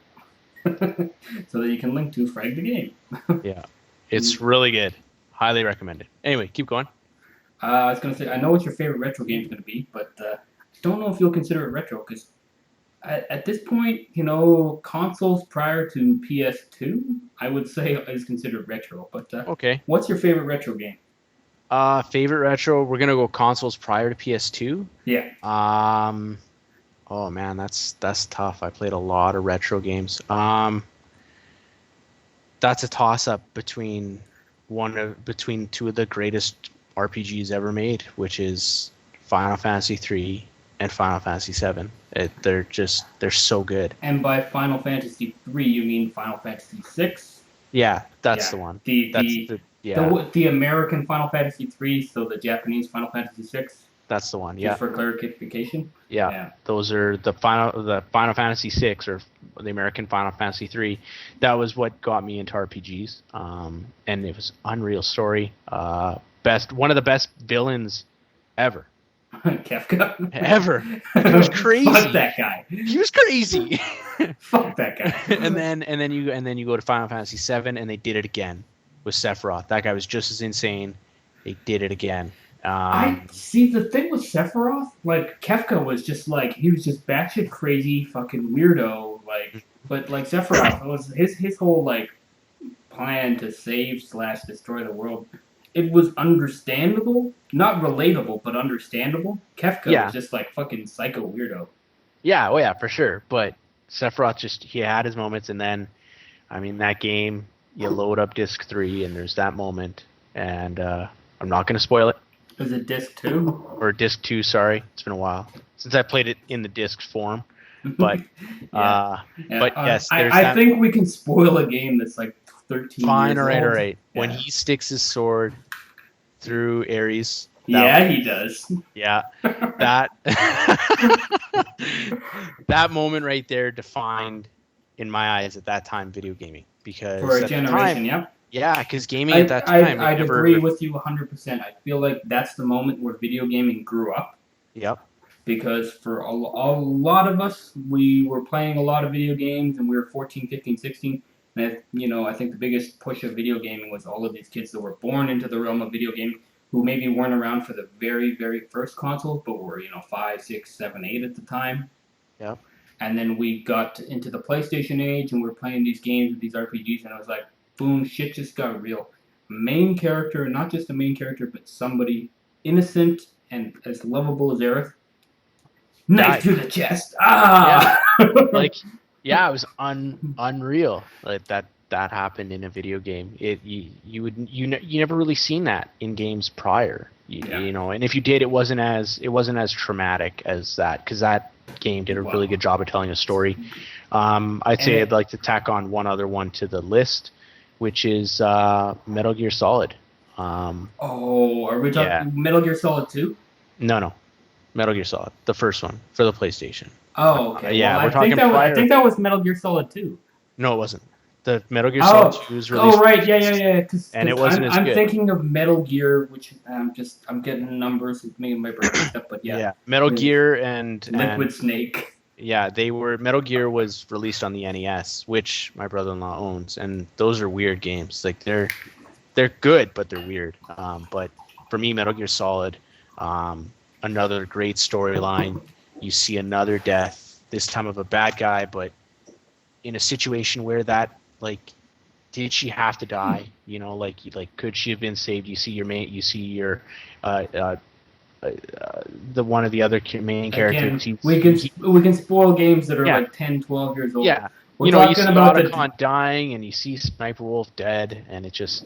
so that you can link to Frag the Game. Yeah, it's really good. Highly recommended. Anyway, keep going. I was gonna say I know what your favorite retro game is gonna be, but don't know if you'll consider it retro because at this point, consoles prior to PS2, I would say is considered retro. But Okay. what's your favorite retro game? Favorite retro. We're gonna go consoles prior to PS2. Yeah. Oh man, that's tough. I played a lot of retro games. That's a toss up between two of the greatest RPGs ever made, which is Final Fantasy 3 and Final Fantasy 7. They're so good. And by Final Fantasy 3, you mean Final Fantasy 6? Yeah, that's the one. The American Final Fantasy 3, so the Japanese Final Fantasy 6. That's the one. Yeah. Just for clarification. Yeah. Those are the Final Fantasy 6 or the American Final Fantasy 3. That was what got me into RPGs. And it was unreal story. One of the best villains ever. Kefka. Ever. He was crazy. Fuck that guy. He was crazy. Fuck that guy. and then you go to Final Fantasy 7 and they did it again with Sephiroth. That guy was just as insane. They did it again. I see the thing with Sephiroth, like Kefka was just like he was just batshit crazy fucking weirdo, but like Sephiroth was his whole like plan to save/destroy the world. It was understandable, not relatable, but understandable. Kefka was just like fucking psycho weirdo. Yeah, oh yeah, for sure. But Sephiroth he had his moments, and then, I mean, that game, you load up disc 3, and there's that moment, and I'm not gonna spoil it. Was it disc 2? Or disc 2, sorry. It's been a while since I played it in the disc form. But but yes, I think we can spoil a game that's like 13 fine, years old. All right. Yeah. When he sticks his sword through Ares. He does. Yeah. That that moment right there defined, in my eyes at that time, video gaming. Because for a generation, yeah, because gaming at that time... I'd agree with you 100%. I feel like that's the moment where video gaming grew up. Yep. Because for a lot of us, we were playing a lot of video games, and we were 14, 15, 16. And, I think the biggest push of video gaming was all of these kids that were born into the realm of video gaming who maybe weren't around for the very, very first consoles, but were, 5, 6, 7, 8 at the time. Yep. And then we got into the PlayStation age, and we were playing these games with these RPGs, and I was like, boom, shit just got real. Main character, not just a main character, but somebody innocent and as lovable as Aerith. Knife to the chest. Ah! Yeah. It was unreal. Like that happened in a video game. You never really seen that in games prior. And if you did, it wasn't as traumatic as that, because that game did a really good job of telling a story. I'd say I'd like to tack on one other one to the list, which is Metal Gear Solid. Are we talking Metal Gear Solid 2? No. Metal Gear Solid, the first one for the PlayStation. Oh, okay. We're talking prior. I think that was Metal Gear Solid 2. No, it wasn't. The Metal Gear Solid 2 was released. Oh, right, yeah. And it wasn't as good. I'm thinking of Metal Gear, which I'm getting numbers, it's making my brain stuff, but yeah. Yeah, Metal Gear and Liquid Snake. Yeah, Metal Gear was released on the NES, which my brother-in-law owns, and those are weird games. Like they're good, but they're weird. But for me, Metal Gear Solid, another great storyline. You see another death, this time of a bad guy, but in a situation where did she have to die? Could she have been saved? You see your main, the one of the other main characters. Again, we can spoil games that are like 10, 12 years old. Yeah. You see Otacon dying, and you see Sniper Wolf dead, and it just,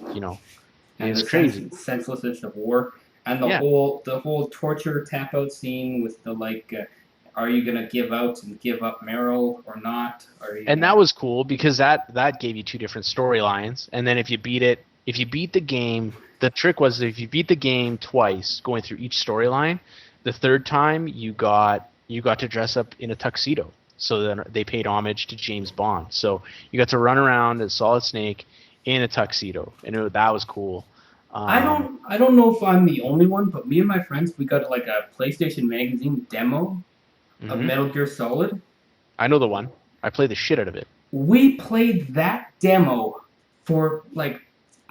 it's crazy. Senselessness of war, and the whole torture tap out scene with the are you gonna give out and give up Meryl or not? That was cool because that gave you two different storylines, and then if you beat the game, the trick was if you beat the game twice, going through each storyline, the third time you got to dress up in a tuxedo. So then they paid homage to James Bond. So you got to run around as Solid Snake in a tuxedo, and that was cool. I don't know if I'm the only one, but me and my friends, we got like a PlayStation Magazine demo of Metal Gear Solid. I know the one. I played the shit out of it. We played that demo for like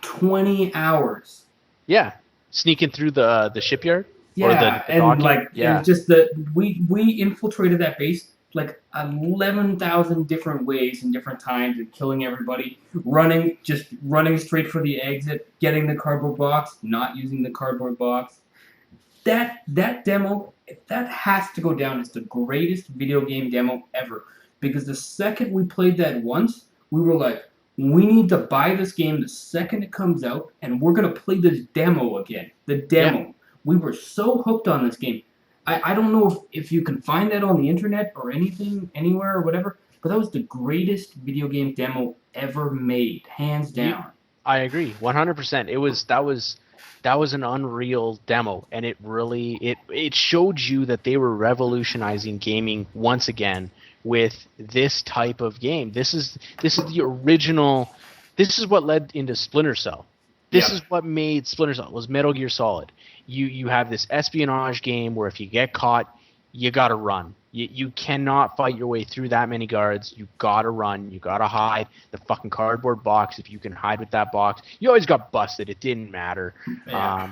20 hours. Yeah, sneaking through the shipyard or Yeah, the and docking. like it was Yeah, just that we infiltrated that base like 11,000 different ways and different times and killing everybody, running straight for the exit, getting the cardboard box, not using the cardboard box. That demo, that has to go down as the greatest video game demo ever, because the second we played that once, we were like, we need to buy this game the second it comes out, and we're gonna play this demo again. The yeah. demo. We were so hooked on this game. I don't know if you can find that on the internet or anything, anywhere or whatever, but that was the greatest video game demo ever made, hands You, down. I agree, 100%. That was an unreal demo, and it showed you that they were revolutionizing gaming once again with this type of game. This is the original. This is what led into Splinter Cell. This Yep. is what made Splinter Cell was Metal Gear Solid. You have this espionage game where if you get caught, you gotta run. You cannot fight your way through that many guards. You gotta run. You gotta hide the fucking cardboard box. If you can hide with that box, you always got busted. It didn't matter. Yeah.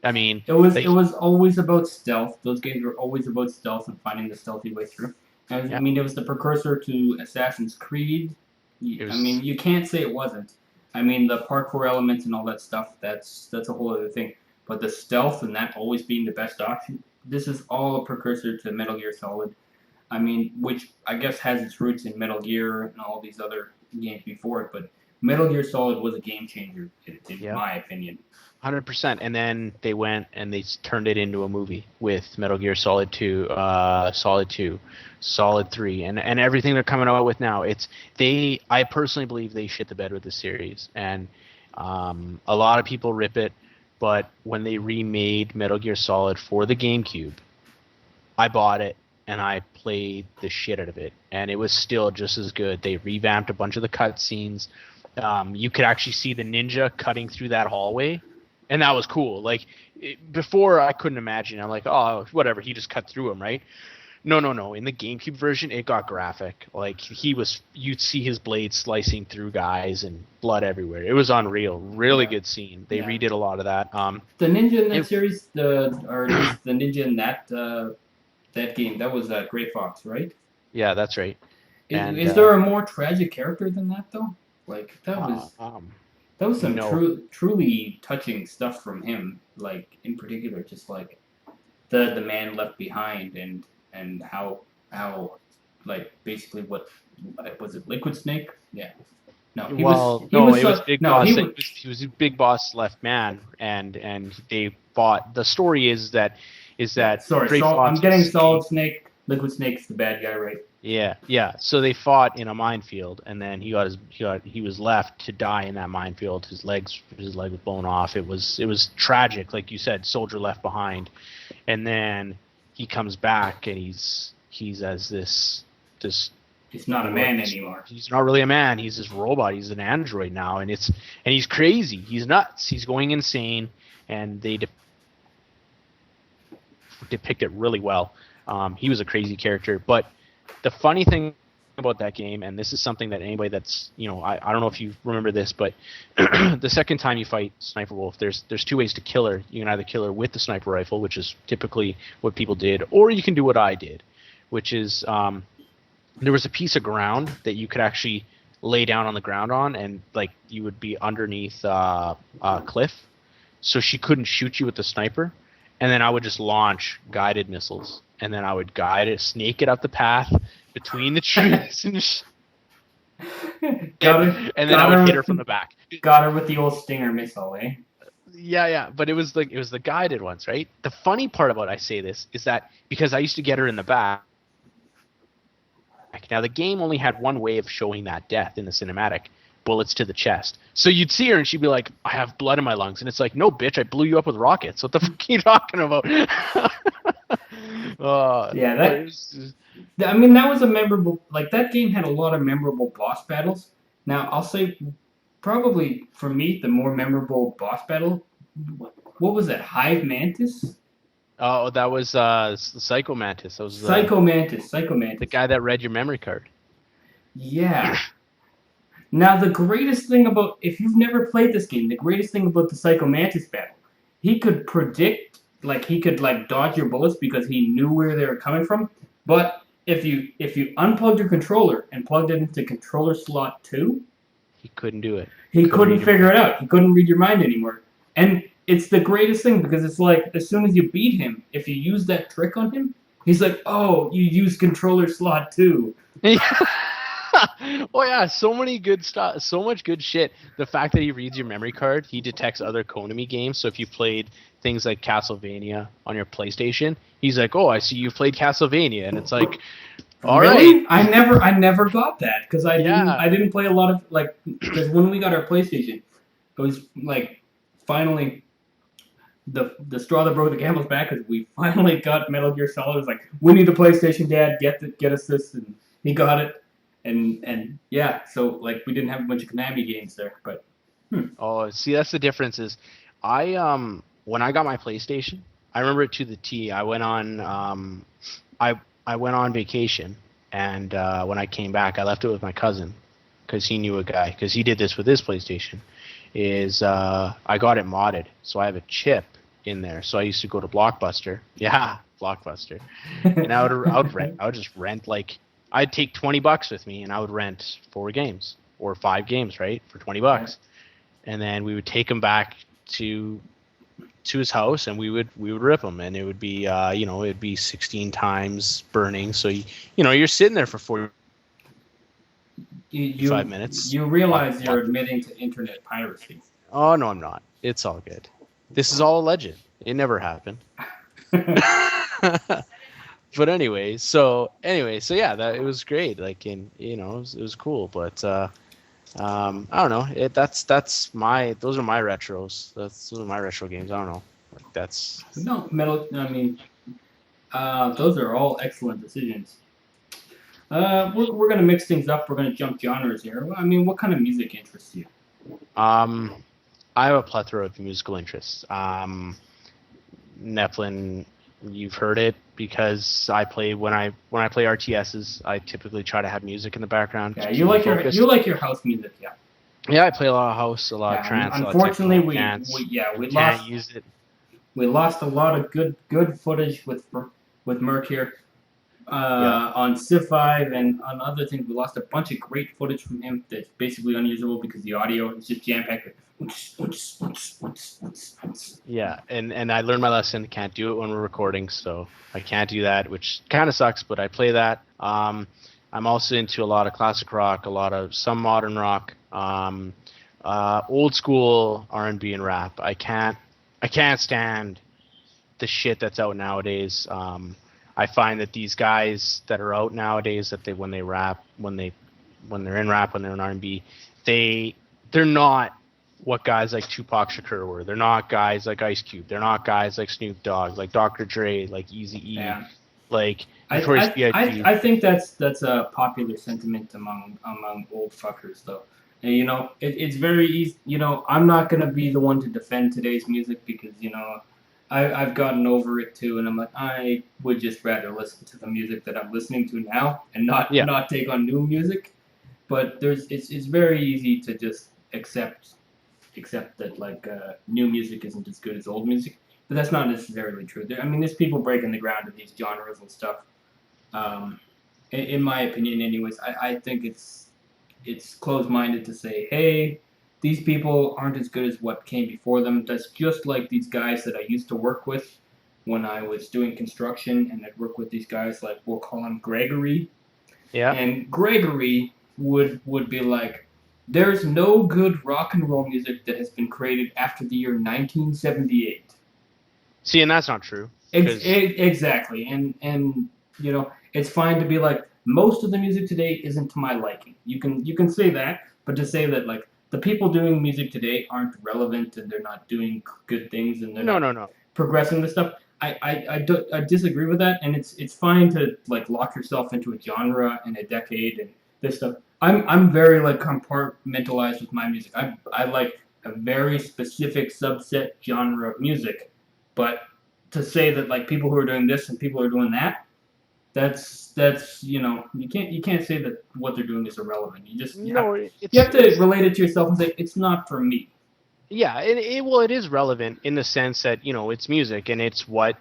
I mean, It was always about stealth. Those games were always about stealth and finding the stealthy way through. I yeah, mean, it was the precursor to Assassin's Creed. it I mean, was. you can't say it wasn't. I mean, the parkour elements and all that stuff, that's a whole other thing. But the stealth and that always being the best option, this is all a precursor to Metal Gear Solid. I mean, which I guess has its roots in Metal Gear and all these other games before it, but Metal Gear Solid was a game changer, in Yeah. my opinion. 100%. And then they went and they turned it into a movie with Metal Gear Solid 2, Solid 2, Solid 3, and everything they're coming out with now. I personally believe they shit the bed with the series, and a lot of people rip it, but when they remade Metal Gear Solid for the GameCube, I bought it and I played the shit out of it, and it was still just as good. They revamped a bunch of the cutscenes. You could actually see the ninja cutting through that hallway, and that was cool. Like before, I couldn't imagine. I'm like, oh, whatever. He just cut through him, right? No, no, no. In the GameCube version, it got graphic. Like you'd see his blade slicing through guys and blood everywhere. It was unreal. Really Yeah. good scene. They Yeah. redid a lot of that. The ninja in that It, series, or at least the ninja in that game, that was Gray Fox, right? yeah, that's right. And Is there a more tragic character than that though? Like that was some no, truly touching stuff from him. Like in particular, just like the man left behind and how like basically what was it, Liquid Snake? Yeah. No, well, he no, was it was Big no he Boss. was He was a Big Boss left man, and they fought. The story is that sorry. Gray I'm Fox getting escaped. Solid Snake. Liquid Snake's the bad guy, right? Yeah, yeah. So they fought in a minefield, and then he was left to die in that minefield. His leg was blown off. It was tragic, like you said. Soldier left behind, and then he comes back, and he's as this. He's not a man anymore. He's not really a man. He's this robot. He's an android now, and he's crazy. He's nuts. He's going insane, and they depict it really well. He was a crazy character, but the funny thing about that game, and this is something that anybody that's I don't know if you remember this, but the second time you fight Sniper Wolf, there's two ways to kill her. You can either kill her with the sniper rifle, which is typically what people did, or you can do what I did, which is there was a piece of ground that you could actually lay down on the ground on, and like you would be underneath a cliff, so she couldn't shoot you with the sniper, and then I would just launch guided missiles, and then I would snake it up the path between the trees, got and then I would hit her from the back. Got her with the old Stinger missile, eh? Yeah, yeah, but it was the guided ones, right? The funny part about I say this is that because I used to get her in the back. Now the game only had one way of showing that death in the cinematic: bullets to the chest. So you'd see her and she'd be like, "I have blood in my lungs," and it's like, "No, bitch, I blew you up with rockets. What the fuck are you talking about?" Yeah, I mean, that was a memorable. Like that game had a lot of memorable boss battles. Now I'll say, probably for me, the more memorable boss battle. What was that? Hive Mantis? Oh, that was Psycho Mantis. That was Psycho Mantis. the guy that read your memory card. Yeah. Now, the greatest thing about, if you've never played this game, the greatest thing about the Psycho Mantis battle, he could predict, like he could like dodge your bullets because he knew where they were coming from. But if you unplugged your controller and plugged it into controller slot 2, He couldn't do it. he Couldn't couldn't read your figure mind. it out. He couldn't read your mind anymore. And it's the greatest thing because it's like as soon as you beat him, if you use that trick on him, he's like, "Oh, you use controller slot 2." Oh yeah, so many good stuff, so much good shit. The fact that he reads your memory card, he detects other Konami games. So if you played things like Castlevania on your PlayStation, he's like, "Oh, I see you've played Castlevania," and it's like, "All right, Really? I never got that because I didn't yeah." I didn't play a lot of like because when we got our PlayStation, it was like finally the straw that broke the camel's back because we finally got Metal Gear Solid. It was like we need a PlayStation, Dad. Get us this, and he got it, and yeah. So like we didn't have a bunch of Konami games there, but Oh, see, that's the difference. Is when I got my PlayStation, I remember it to the T. I went on vacation, and when I came back, I left it with my cousin because he knew a guy because he did this with his PlayStation. I got it modded, so I have a chip in there. So I used to go to Blockbuster, yeah, Blockbuster, and I would just rent like I'd take $20 with me, and I would rent 4 games or 5 games, right, for $20, and then we would take them back to his house, and we would rip them, and it would be it'd be 16 times burning. So you're sitting there for 45 you minutes. you realize you're admitting to internet piracy. Oh no, I'm not. It's all good. This is all alleged. It never happened. But so yeah, that it was great. Like it was cool. But I don't know. Those are my retros. Those are my retro games. I don't know. Like that's No, metal. I mean, those are all excellent decisions. We're gonna mix things up. We're gonna jump genres here. I mean, what kind of music interests you? um I have a plethora of musical interests. Nepplin, you've heard it because I play when I play RTSs. I typically try to have music in the background to Yeah, keep me you focused. like your house music. Yeah. Yeah, I play a lot of house, a lot of Yeah. trance, a lot of Unfortunately, techno, we dance. yeah I we can't lost use it. we lost a lot of good footage with Merc here. Yeah, On Civ 5 and on other things, we lost a bunch of great footage from him that's basically unusable because the audio is just jam packed. yeah, and I learned my lesson. Can't do it when we're recording, so I can't do that, which kind of sucks. But I play that. I'm also into a lot of classic rock, a lot of some modern rock, old school R&B and rap. I can't stand the shit that's out nowadays. I find that these guys that are out nowadays, that they when they rap, when they're in rap, when they're in R&B, they're not what guys like Tupac Shakur were. They're not guys like Ice Cube. They're not guys like Snoop Dogg, like Dr. Dre, like Eazy-E, Yeah. like I, Notorious I, I, B.I.G. I think that's a popular sentiment among old fuckers though. And it's very easy. I'm not gonna be the one to defend today's music because I've gotten over it too, and I'm like I would just rather listen to the music that I'm listening to now and not Yeah, not take on new music. But it's very easy to just accept that like new music isn't as good as old music. But that's not necessarily true. I mean, there's people breaking the ground in these genres and stuff. Um, in my opinion, anyways, I think it's closed-minded to say, hey, these people aren't as good as what came before them. That's just like these guys that I used to work with when I was doing construction, and I'd work with these guys like we'll call him Gregory, yeah. and Gregory would be like, there's no good rock and roll music that has been created after the year 1978. See, and that's not true because Exactly, and it's fine to be like most of the music today isn't to my liking. You can say that, but to say that like the people doing music today aren't relevant and they're not doing good things and they're no, not no, no. progressing the stuff. I disagree with that, and it's fine to like lock yourself into a genre and a decade and this stuff. I'm very like compartmentalized with my music. I like a very specific subset genre of music, but to say that like people who are doing this and people who are doing that, that's you can't say that what they're doing is irrelevant. You have No, you have to relate it to yourself and say it's not for me. yeah, it is relevant in the sense that it's music and it's what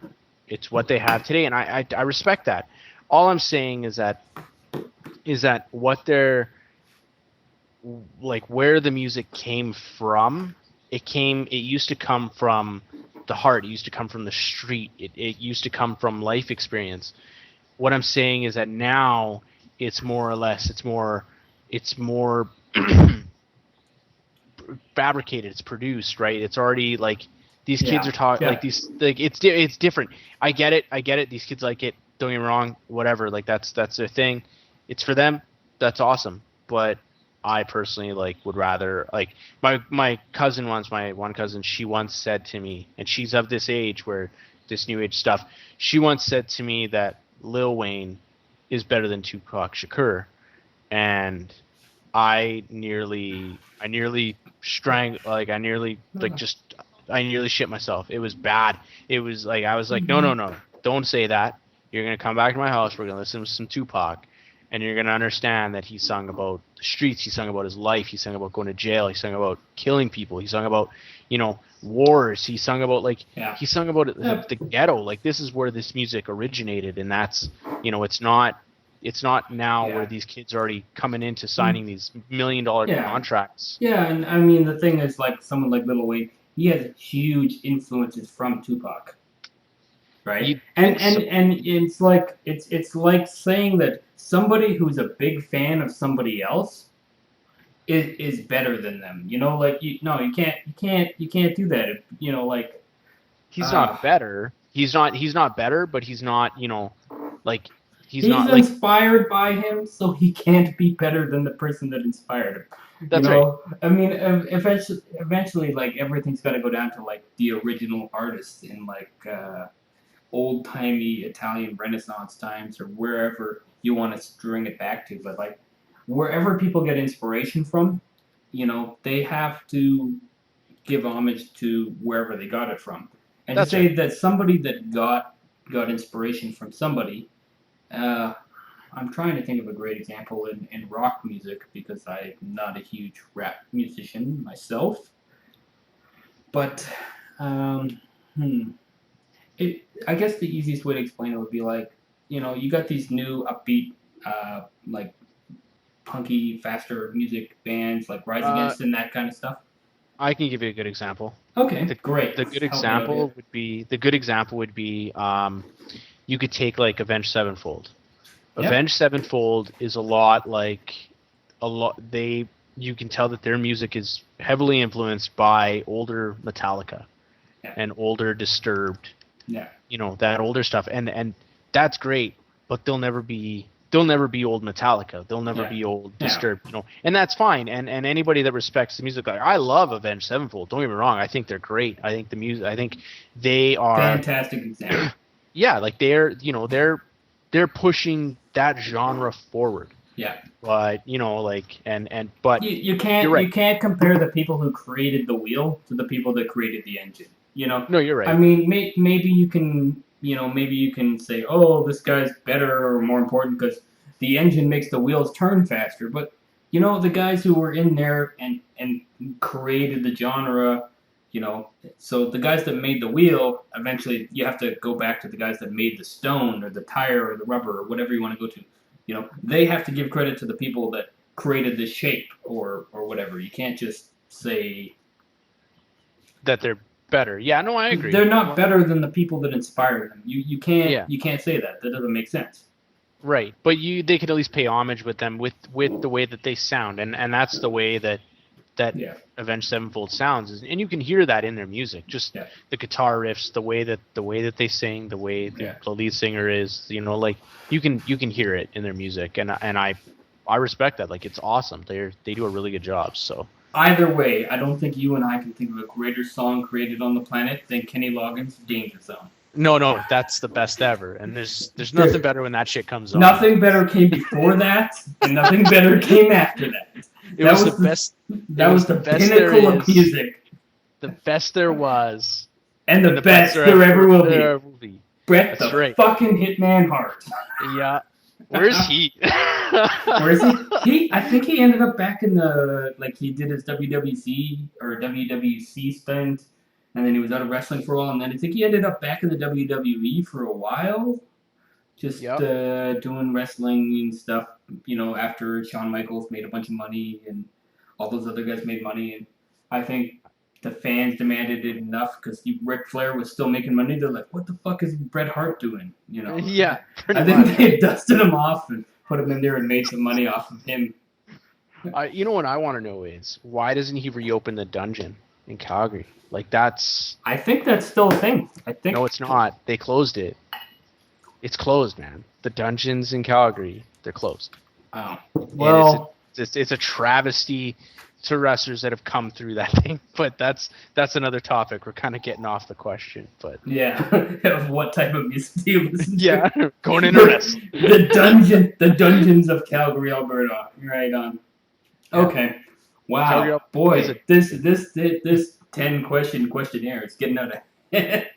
they have today, and I respect that. All I'm saying is that what they're like, where the music came from. It used to come from the heart. It used to come from the street. It used to come from life experience. What I'm saying is that now it's more or less it's more fabricated. It's produced, right? It's already like these kids Yeah, are talking yeah, like these, like it's different. I get it. These kids like it. Don't get me wrong. Whatever. Like that's their thing. It's for them. That's awesome. But I personally would rather my cousin once, my one cousin, she once said to me, and she's of this age where this new age stuff. She once said to me that Lil Wayne is better than Tupac Shakur, and I nearly strangled, I nearly shit myself. It was bad. It was like, I was like, no, no, no, don't say that. You're gonna come back to my house. We're gonna listen to some Tupac, and you're gonna understand that he sung about the streets. He sung about his life. He sung about going to jail. He sung about killing people. He sung about wars. He sung about yeah. he sung about the ghetto. Like, this is where this music originated, and that's it's not now Yeah. where these kids are already coming into signing these $1 million Yeah. contracts. Yeah, and I mean the thing is, like someone like Lil Wayne, he has huge influences from Tupac, right? You'd And think and so. and it's like saying that somebody who's a big fan of somebody else is better than them. Like no, you can't do that. Like He's uh, not better. He's not better, but he's not, like he's he's not like inspired by him, so he can't be better than the person that inspired him. that's right. I mean, eventually, like everything's got to go down to like the original artist in like old timey Italian Renaissance times or wherever you want to string it back to. But like wherever people get inspiration from, they have to give homage to wherever they got it from. And to That's right. say that somebody that got inspiration from somebody, uh, I'm trying to think of a great example in rock music because I'm not a huge rap musician myself. But um, hmm, I guess the easiest way to explain it would be like, you got these new upbeat, like punky, faster music bands like Rise Uh, Against and that kind of stuff. I can give you a good example. Okay, The great. the good Help me out here. example would be you could take like Avenged Sevenfold. Yep. Avenged Sevenfold is a lot like a lot they you can tell that their music is heavily influenced by older Metallica Yeah. and older Disturbed, Yeah. that older stuff, and that's great, but they'll never be old Metallica. They'll never Yeah. be old Yeah. Disturbed, and that's fine. And anybody that respects the music, like, I love Avenged Sevenfold. Don't get me wrong. I think they're great. I think they are. Fantastic example. Yeah, like they're pushing that genre forward. Yeah. But but You you're can't right. you can't compare the people who created the wheel to the people that created the engine. No, you're I right. mean, maybe you can say, oh, this guy's better or more important because the engine makes the wheels turn faster. But the guys who were in there and created the genre, so the guys that made the wheel, eventually you have to go back to the guys that made the stone or the tire or the rubber or whatever you want to go to. They have to give credit to the people that created the shape or whatever. You can't just say That they're better. Yeah, no, I agree. they're not better than the people that inspired them. You can't Yeah, you can't say that. That doesn't make sense. right. But they could at least pay homage with them with the way that they sound, and that's the way that Yeah. Avenged Sevenfold sounds, and you can hear that in their music. Just Yeah. the guitar riffs, the way that they sing, the way Yeah. the lead singer is, like you can hear it in their music, and I respect that. Like, it's awesome. They do a really good job. So Either way, I don't think you and I can think of a greater song created on the planet than Kenny Loggins' Danger Zone. no, that's the best ever, and there's There- nothing better when that shit comes on. Nothing better came before that, and nothing better came after that. It That was was the best. That it was was the the best there pinnacle of is. music, The best there was, and the and best there ever will be. be. Bret That's the right. fucking Hitman Hart. Yeah. Where's he? Where is he? I think he ended up back in the he did his WWC or WWC stint, and then he was out of wrestling for a while, and then I think he ended up back in the WWE for a while, just Yep. doing wrestling and stuff. After Shawn Michaels made a bunch of money and all those other guys made money, and I think the fans demanded it enough because Ric Flair was still making money. They're like, "What the fuck is Bret Hart doing?" Yeah, pretty I think much. they dusted him off and put him in there and made some money off of him. You know what I want to know is why doesn't he reopen the dungeon in Calgary? Like that's. I think that's still a thing. I think. No, it's not. They closed it. It's closed, man. The dungeons in Calgary, they're closed. Oh. Well. It's a travesty to wrestlers that have come through that thing, but that's another topic. We're kind of getting off the question, but yeah, of what type of music do you listen to? Yeah, going into wrestling. the dungeons of Calgary, Alberta. Right on. Okay. Wow. Calgary, boy, this 10 questionnaire is getting out of hand.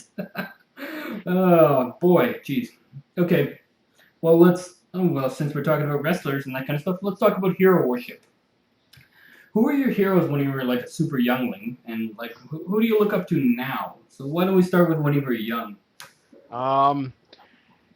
Oh boy, jeez. Okay. Well, since we're talking about wrestlers and that kind of stuff, let's talk about hero worship. Who were your heroes when you were like a super youngling, and like who do you look up to now? So why don't we start with when you were young?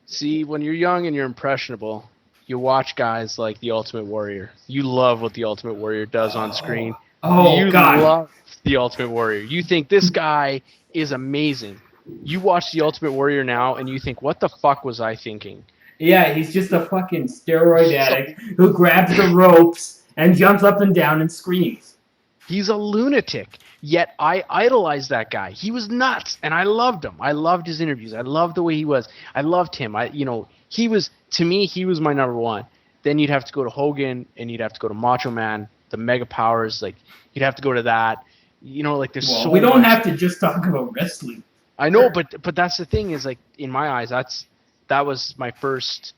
See, when you're young and you're impressionable, you watch guys like the Ultimate Warrior. You love what the Ultimate Warrior does on screen. Oh, you God. love the Ultimate Warrior. You think this guy is amazing. You watch the Ultimate Warrior now, and you think, what the fuck was I thinking? Yeah, he's just a fucking steroid addict who grabs the ropes and jumps up and down and screams. He's a lunatic. Yet I idolized that guy. He was nuts, and I loved him. I loved his interviews. I loved the way he was. I loved him. He was, to me, he was my number one. Then you'd have to go to Hogan, and you'd have to go to Macho Man, the Mega Powers. Like, you'd have to go to that. There's so we don't much. have to just talk about wrestling. I know, but that's the thing is, like, in my eyes, that was my first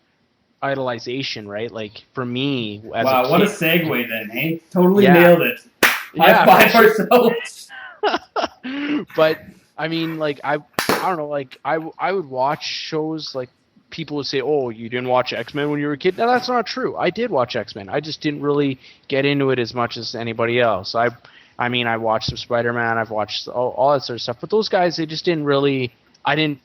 idolization, right? Like, for me, as a kid. What a segue then, hey? Totally nailed it. High five ourselves. But I mean, like, I don't know, like, I would watch shows like people would say, "Oh, you didn't watch X-Men when you were a kid." No, that's not true. I did watch X-Men. I just didn't really get into it as much as anybody else. I watched some Spider-Man. I've watched all that sort of stuff. But those guys, they just didn't really. I don't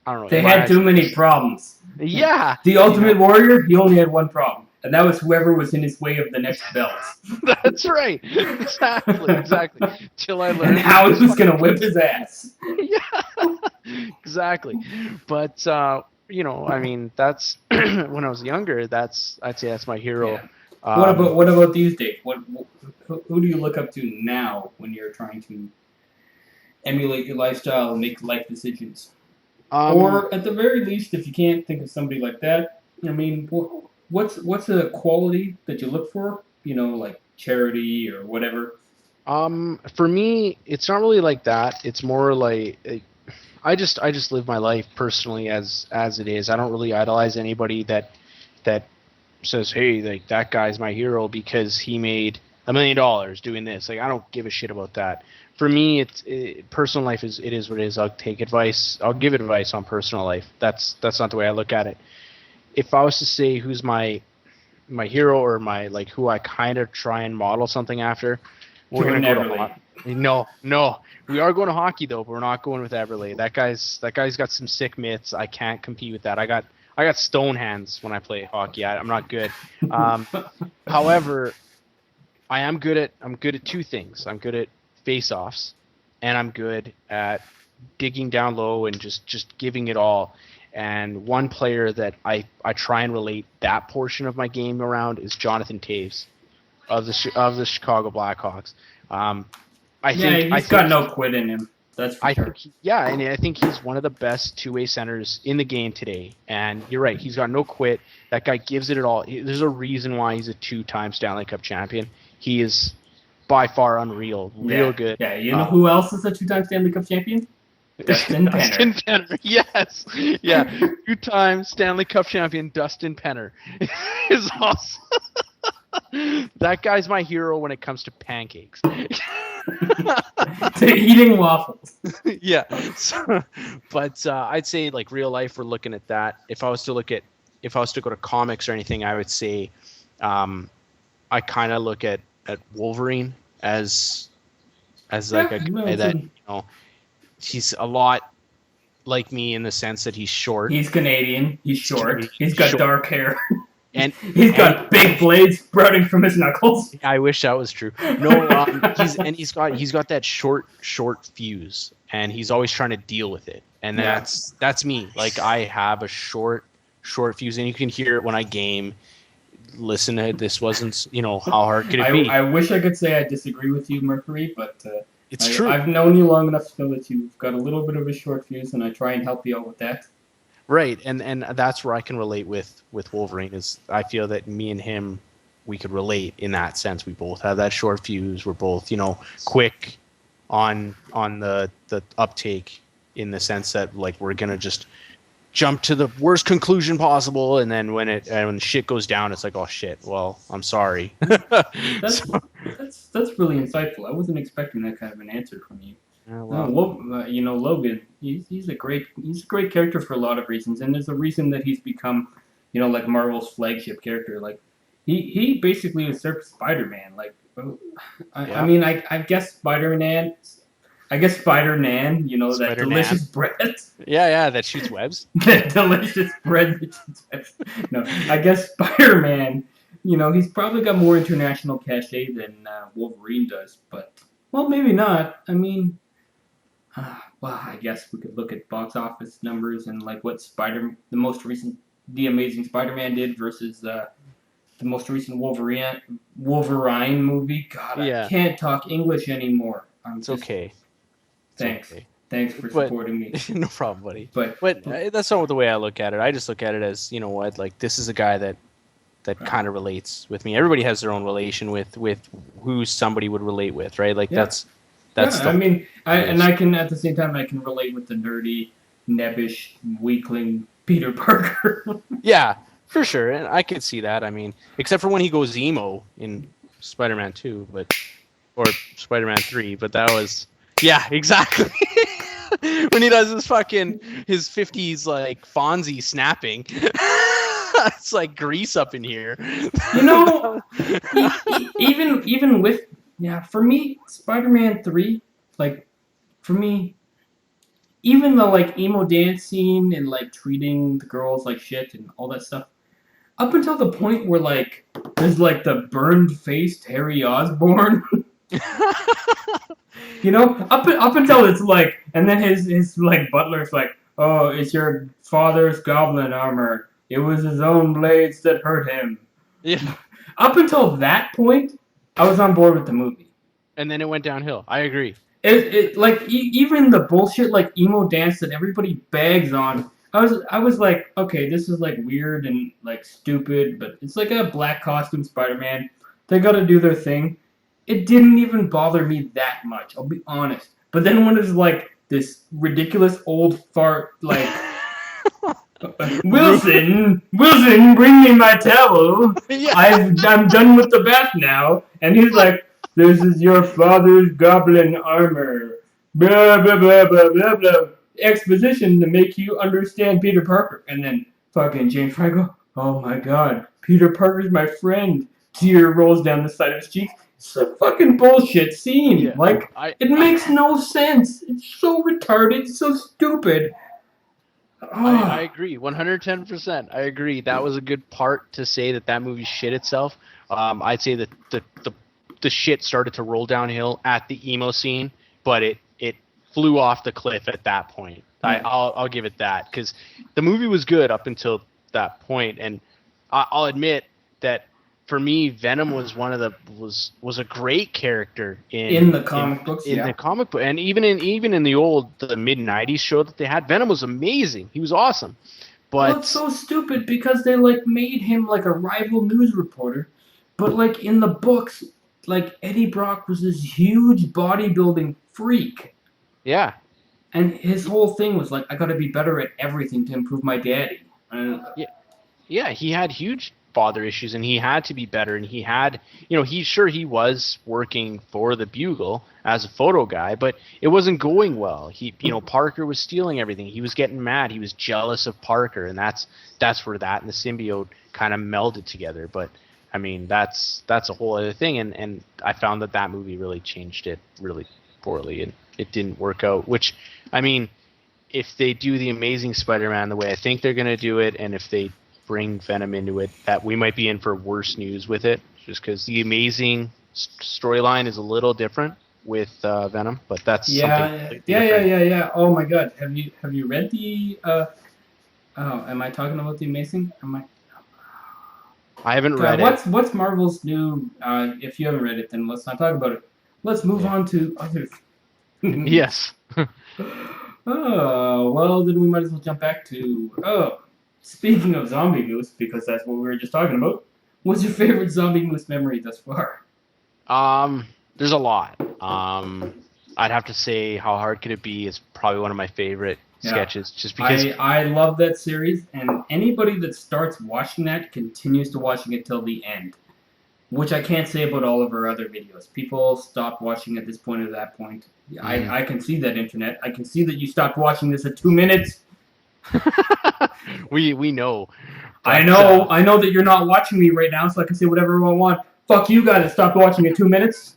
know. They had too many problems. Yeah. The Ultimate Warrior, he only had one problem. And that was whoever was in his way of the next belt. That's right. Exactly. Till I learned. And how he was going to whip his ass. Yeah. Exactly. But, that's when I was younger, I'd say that's my hero. Yeah. What about these days? Who do you look up to now when you're trying to emulate your lifestyle and make life decisions? Or at the very least, if you can't think of somebody like that, I mean, what's a quality that you look for? Like charity or whatever. For me, it's not really like that. It's more like I just live my life personally as it is. I don't really idolize anybody that says, "Hey, like that guy's my hero because he made $1 million doing this." Like, I don't give a shit about that. For me, personal life is what it is. I'll take advice. I'll give advice on personal life. That's not the way I look at it. If I was to say who's my hero or my, like, who I kind of try and model something after, we're gonna go to hockey. No, we are going to hockey though, but we're not going with Everly. That guy's got some sick mitts. I can't compete with that. I got stone hands when I play hockey. I'm not good. However, I'm good at two things. I'm good at face-offs, and I'm good at digging down low and just giving it all. And one player that I try and relate that portion of my game around is Jonathan Taves of the Chicago Blackhawks. I think he's got no quit in him. That's for sure. And I think he's one of the best two-way centers in the game today. And you're right, he's got no quit. That guy gives it all. There's a reason why he's a 2-time Stanley Cup champion. He is by far unreal, real good. Yeah, you know who else is a 2-time Stanley Cup champion? Dustin Penner. Yes. Yeah. 2-time Stanley Cup champion Dustin Penner is awesome. That guy's my hero when it comes to pancakes. To eating waffles. Yeah. So, but I'd say like real life, we're looking at that. If I was to go to comics or anything, I would say, I kind of look at Wolverine as like Yeah, a no, guy that he's a lot like me in the sense that he's short. he's Canadian. He's short. Canadian, He's got short, dark hair. and He's and got big blades sprouting from his knuckles. I wish that was true. No, he's got that short fuse, and he's always trying to deal with it. And Yeah. that's me. Like I have a short fuse, and you can hear it when I game. Listen to it. This wasn't, how hard could it be? I wish I could say I disagree with you, Mercury, but It's true. I've known you long enough to know that you've got a little bit of a short fuse, and I try and help you out with that. Right, and that's where I can relate with Wolverine. Is I feel that me and him, we could relate in that sense. We both have that short fuse. We're both, quick on the uptake, in the sense that like we're gonna just jump to the worst conclusion possible, and then when shit goes down, it's like, oh shit, well, I'm sorry. That's really insightful. I wasn't expecting that kind of an answer from you. Logan, he's a great character for a lot of reasons, and there's a reason that he's become, like Marvel's flagship character. Like he basically usurped Spider-Man. Like I mean, I guess Spider-Man. Spider-Man, that Spider-Man. delicious bread. Yeah, that shoots webs. That delicious bread that shoots webs. No, I guess Spider-Man, he's probably got more international cachet than Wolverine does, but, well, maybe not. I mean, I guess we could look at box office numbers and, like, what the most recent The Amazing Spider-Man did versus the most recent Wolverine movie. God, Yeah. I can't talk English anymore. It's okay. Thanks. Okay. Thanks for supporting me. No problem, buddy. But that's not the way I look at it. I just look at it as, like, this is a guy that kind of relates with me. Everybody has their own relation with who somebody would relate with, right? Like that's. I mean, I can at the same time I can relate with the nerdy, nebbish weakling Peter Parker. Yeah, for sure, and I could see that. I mean, except for when he goes emo in Spider-Man 2, or Spider-Man 3, but that was. Yeah, exactly. When he does his 50s like Fonzie snapping. It's like grease up in here. Even with for me, Spider-Man 3, like for me, even the like emo dance scene and like treating the girls like shit and all that stuff, up until the point where like there's like the burned faced Harry Osborn. Up until it's like, and then his like butler's like, oh, it's your father's goblin armor. It was his own blades that hurt him. Yeah. Up until that point, I was on board with the movie. And then it went downhill. I agree. Even the bullshit like emo dance that everybody bags on. I was like, okay, this is like weird and like stupid, but it's like a black costume Spider-Man. They got to do their thing. It didn't even bother me that much, I'll be honest. But then when it's like this ridiculous old fart, like, Wilson, bring me my towel. Yeah. I'm done with the bath now. And he's like, this is your father's goblin armor. Blah, blah, blah, blah, blah, blah. Exposition to make you understand Peter Parker. And then fucking James Franco, oh my god, Peter Parker's my friend. Tear rolls down the side of his cheek. It's a fucking bullshit scene. Yeah, it makes no sense. It's so retarded, so stupid. I agree, 110%. I agree. That was a good part to say that movie shit itself. I'd say that the shit started to roll downhill at the emo scene, but it flew off the cliff at that point. Yeah. I'll give it that, because the movie was good up until that point, and I'll admit that. For me, Venom was was a great character in the comic books. In the comic book, and even in the mid '90s show that they had, Venom was amazing. He was awesome. But it's so stupid because they like made him like a rival news reporter, but like in the books, like Eddie Brock was this huge bodybuilding freak. Yeah. And his whole thing was like, I got to be better at everything to improve my daddy. Yeah, he had huge father issues, and he had to be better, and he had, he was working for the Bugle as a photo guy, but it wasn't going well. Parker was stealing everything. He was getting mad. He was jealous of Parker, and that's where that and the symbiote kind of melded together. But I mean, that's a whole other thing, and I found that movie really changed it really poorly, and it didn't work out. Which, I mean, if they do the Amazing Spider-Man the way I think they're gonna do it, and if they bring Venom into it, that we might be in for worse news with it, just because the Amazing storyline is a little different with Venom, but that's something different. Yeah. Oh my God, have you read the? Am I talking about the Amazing? I haven't God, read it. what's Marvel's new? If you haven't read it, then let's not talk about it. Let's move on to other. Yes. Oh well, then we might as well jump back to. Oh, speaking of Zombie Moose, because that's what we were just talking about. What's your favorite Zombie Moose memory thus far? There's a lot. I'd have to say How Hard Could It Be is probably one of my favorite sketches, just because I love that series, and anybody that starts watching that continues to watching it till the end, which I can't say about all of our other videos. People stop watching at this point or that point. I can see that, internet. I can see that you stopped watching this at 2 minutes. we know. But, I know that you're not watching me right now, so I can say whatever I want. Fuck you guys that stopped watching at 2 minutes.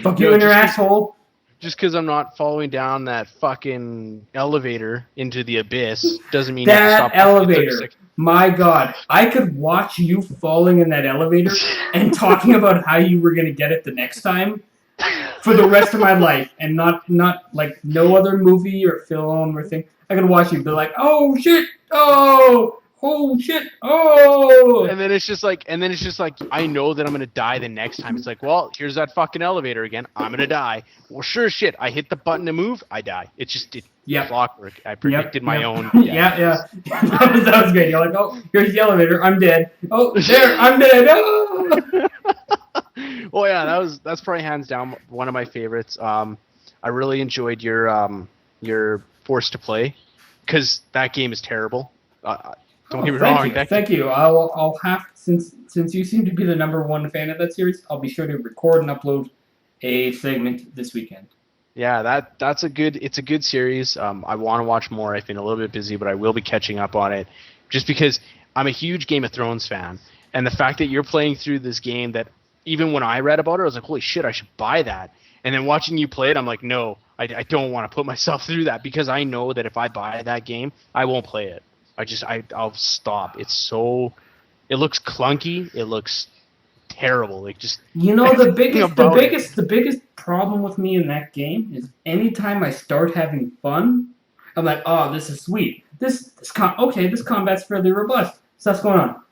Fuck you and your asshole. Just because I'm not following down that fucking elevator into the abyss doesn't mean that you have to stop elevator. My God, I could watch you falling in that elevator and talking about how you were gonna get it the next time for the rest of my life, and not like no other movie or film or thing. I could watch you be like, oh shit, oh shit, oh. And then it's just like I know that I'm gonna die the next time. It's like, well, here's that fucking elevator again. I'm gonna die. Well, sure as shit. I hit the button to move. I die. It's clockwork. I predicted my own. Yeah. that was good. You're like, oh, here's the elevator. I'm dead. Oh, there, I'm dead. Oh. Well, yeah, that's probably hands down one of my favorites. I really enjoyed your Forced to Play, because that game is terrible. Don't get me wrong. Thank you. I'll have, since you seem to be the #1 fan of that series, I'll be sure to record and upload a segment this weekend. Yeah, it's a good series. I want to watch more. I've been a little bit busy, but I will be catching up on it, just because I'm a huge Game of Thrones fan, and the fact that you're playing through this game that even when I read about it, I was like, holy shit, I should buy that. And then watching you play it, I'm like, no, I don't want to put myself through that, because I know that if I buy that game, I won't play it. I'll stop. It looks clunky. It looks terrible. Like, just the biggest problem with me in that game is anytime I start having fun, I'm like, oh, this is sweet. This combat's fairly robust. Stuff's going on.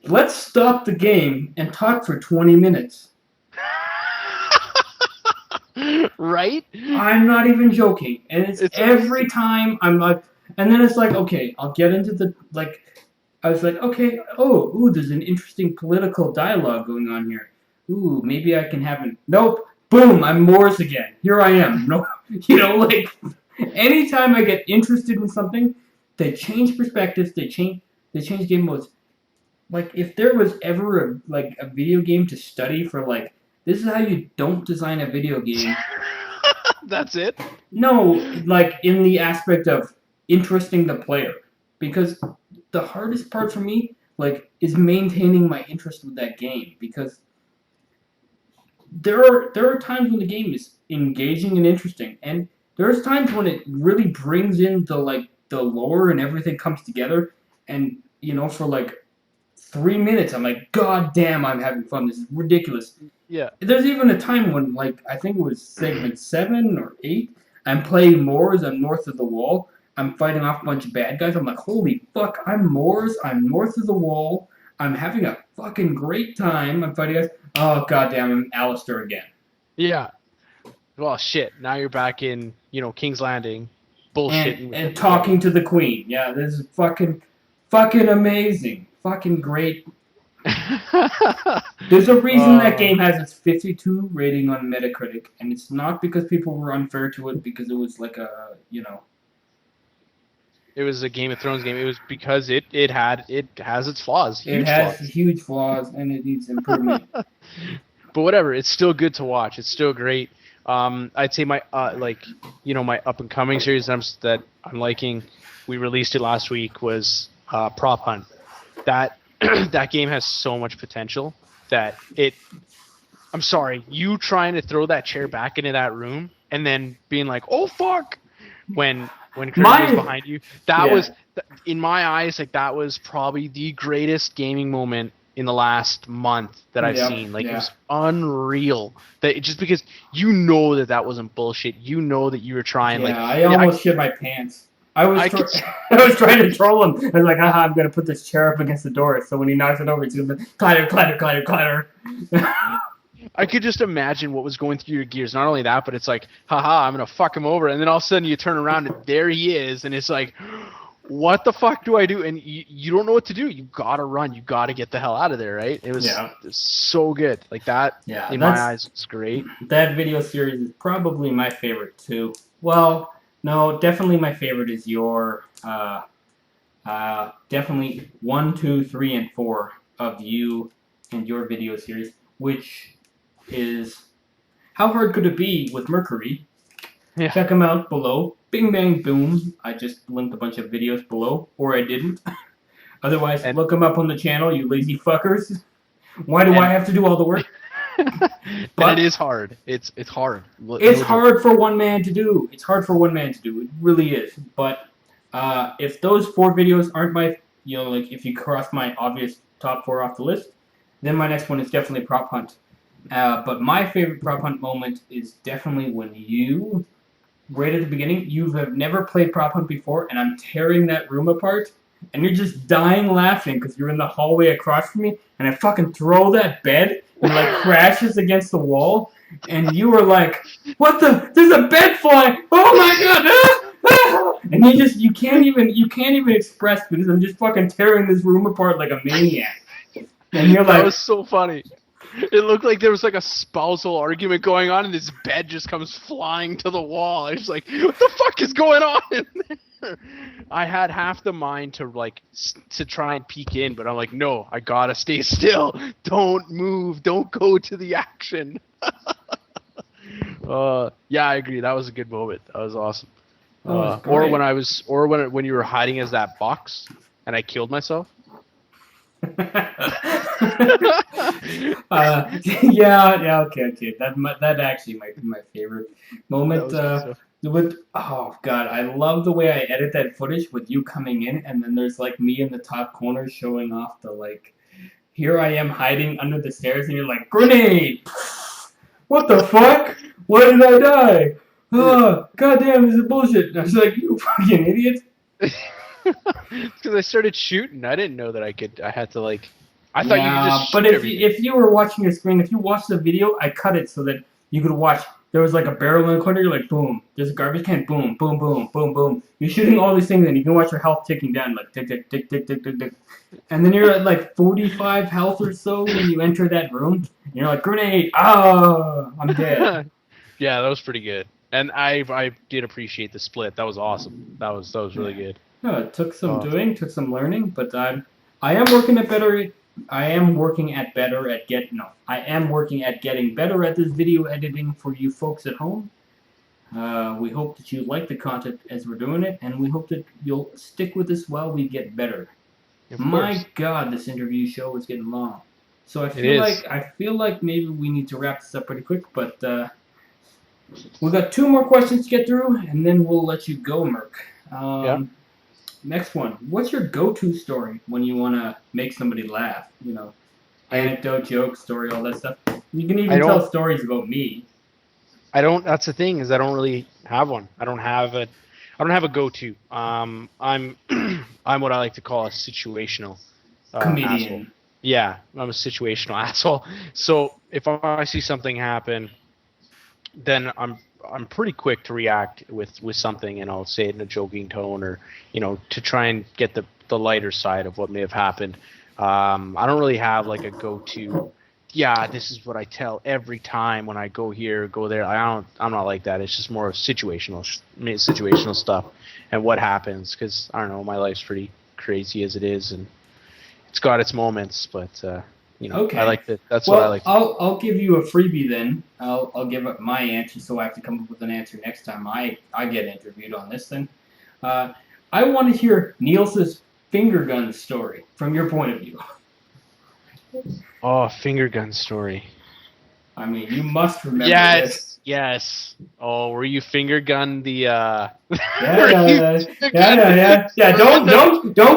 Let's stop the game and talk for 20 minutes. Right? I'm not even joking. And it's every time I'm like, and then it's like, okay, I'll get into the, like, I was like, okay, there's an interesting political dialogue going on here. Ooh, maybe I can have it. Nope. Boom, I'm Morse again. Here I am. No, like, anytime I get interested in something, they change perspectives, they change game modes. Like, if there was ever a video game to study for, like, this is how you don't design a video game. That's it? No, like, in the aspect of interesting the player. Because the hardest part for me, like, is maintaining my interest with that game. Because there are times when the game is engaging and interesting, and there's times when it really brings in the lore and everything comes together, and for like 3 minutes I'm like, god damn, I'm having fun. This is ridiculous. Yeah. There's even a time when, like, I think it was segment 7 or 8, I'm playing Moors, I'm north of the wall, I'm fighting off a bunch of bad guys. I'm like, holy fuck, I'm Moors, I'm north of the wall, I'm having a fucking great time, I'm fighting guys. Oh, goddamn, I'm Alistair again. Yeah. Well, shit. Now you're back in, King's Landing, bullshitting. And talking to the Queen. Yeah, this is fucking amazing. Fucking great. There's a reason that game has its 52 rating on Metacritic, and it's not because people were unfair to it, because it was like a, it was a Game of Thrones game. It was because it has its flaws, It huge has flaws. huge flaws and it needs improvement. But whatever, it's still good to watch. It's still great. I'd say my my up and coming series that I'm liking. We released it last week was Prop Hunt. That that game has so much potential that it. I'm sorry, you trying to throw that chair back into that room and then being like, "Oh fuck," when Kirby was My behind you. That yeah. was in my eyes like that was probably the greatest gaming moment in the last month that I've Yep. seen. Like it Yeah. was unreal. That just because you know that wasn't bullshit. You know that you were trying. Like Yeah. I I almost shit my pants. I was I could I was trying to troll him. I was like, haha, I'm gonna put this chair up against the door, so when he knocks it over, it's gonna be clatter, clatter, clatter, clatter. I could just imagine what was going through your gears. Not only that, but it's like, haha, I'm gonna fuck him over, and then all of a sudden you turn around and there he is, and it's like, what the fuck do I do? And you don't know what to do. You gotta run. You gotta get the hell out of there, right? It was, Yeah. it was so good. Like that, Yeah. in my eyes, it's great. That video series is probably my favorite too. Well, no, definitely my favorite is your definitely 1, 2, 3, and 4 of you and your video series, which is how hard could it be with Mercury? Yeah. Check them out below. Bing bang boom. I just linked a bunch of videos below, or I didn't. Otherwise, And look them up on the channel, you lazy fuckers. Why do I and have to do all the work? and it But is hard. It's hard. No it's joke. hard for one man to do. It's hard for one man to do. It really is. But if those 4 videos aren't my, like if you cross my obvious top 4 off the list, then my next one is definitely Prop Hunt. But my favorite Prop Hunt moment is definitely when you, right at the beginning, you have never played Prop Hunt before, and I'm tearing that room apart, and you're just dying laughing because you're in the hallway across from me, and I fucking throw that bed, and it like crashes against the wall, and you were like, "What the? There's a bed flying! Oh my god!" And you can't even express because I'm just fucking tearing this room apart like a maniac. And you're That like, was so funny. It looked like there was like a spousal argument going on, and this bed just comes flying to the wall. I was like, "What the fuck is going on in there?" I had half the mind to to try and peek in, but I'm like, "No, I gotta stay still. Don't move. Don't go to the action." Yeah, I agree. That was a good moment. That was awesome. "Oh, it's Or great." when you were hiding as that box, and I killed myself. Yeah, okay. That actually might be my favorite That moment. was good stuff. With oh god, I love the way I edit that footage with you coming in, and then there's like me in the top corner showing off the like. Here I am hiding under the stairs, and you're like, grenade! What the fuck? Why did I die? Oh, goddamn, this is bullshit. And I was like, you fucking idiot. Because I started shooting. I didn't know that I could. I had to like. I thought you could just Yeah, but shoot if you, everything. if you were watching your screen, if you watched the video, I cut it so that you could watch. There was like a barrel in the corner. You're like, boom. There's a garbage can. Boom, boom, boom, boom, boom. You're shooting all these things, and you can watch your health ticking down, like tick, tick, tick, tick, tick, tick, tick. And then you're at like 45 health or so when you enter that room. And you're like, grenade! Ah, I'm dead. Yeah, that was pretty good. And I did appreciate the split. That was awesome. That was really Yeah. good. No, it took some Oh, doing, took some learning, but I am working at better. I am working at better at get. No, I am working at getting better at this video editing for you folks at home. We hope that you like the content as we're doing it, and we hope that you'll stick with us while we get better. of My course. God, this interview show is getting long, so I It feel is. like maybe we need to wrap this up pretty quick. But we got 2 more questions to get through, and then we'll let you go, Merc. Yeah. Next one. What's your go-to story when you want to make somebody laugh? I Anecdote, joke, story, all that stuff. You can I even don't tell stories about me. I don't. That's the thing is I don't really have one. I don't have a go-to. I'm I'm what I like to call a situational asshole. Comedian. Yeah, I'm a situational asshole. So if I see something happen, then I'm pretty quick to react with something, and I'll say it in a joking tone, or to try and get the lighter side of what may have happened. I don't really have like a go-to yeah, this is what I tell every time when I go here, go there. I'm not like that. It's just more situational stuff and what happens. Because I don't know, my life's pretty crazy as it is, and it's got its moments. But Okay. I like that. That's what I Well, like. I'll give you a freebie then. I'll give up my answer, so I have to come up with an answer next time I get interviewed on this thing. I want to hear Niels's finger gun story from your point of view. Oh, finger gun story. I mean, you must remember this. Yes. Oh, were you finger gun the? Yeah. Don't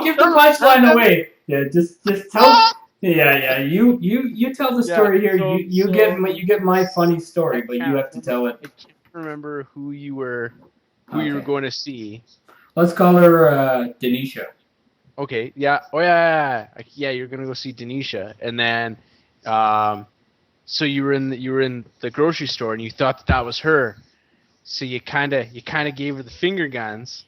give the punchline away. Yeah, just tell. Yeah. You tell the story here. You get my funny story, but you have to tell it. I can't remember who you were Okay. going to see. Let's call her Denisha. Okay. Yeah. Oh yeah. Yeah. You're gonna go see Denisha, and then, so you were in the grocery store, and you thought that was her. So you kind of gave her the finger guns,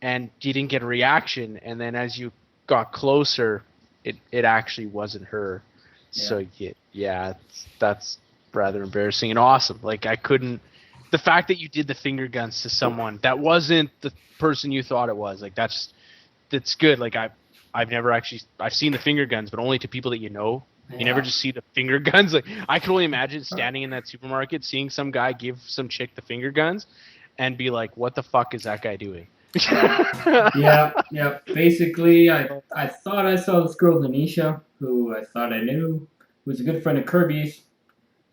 and you didn't get a reaction. And then as you got closer, it actually wasn't her. Yeah. So yeah, that's rather embarrassing and awesome. Like I couldn't. The fact that you did the finger guns to someone that wasn't the person you thought it was, like that's good. Like I've never actually I've seen the finger guns, but only to people that you know. Yeah. You never just see the finger guns. Like I can only imagine standing in that supermarket, seeing some guy give some chick the finger guns, and be like, "What the fuck is that guy doing?" Yeah. Basically, I thought I saw this girl Denisha, who I thought I knew, who was a good friend of Kirby's,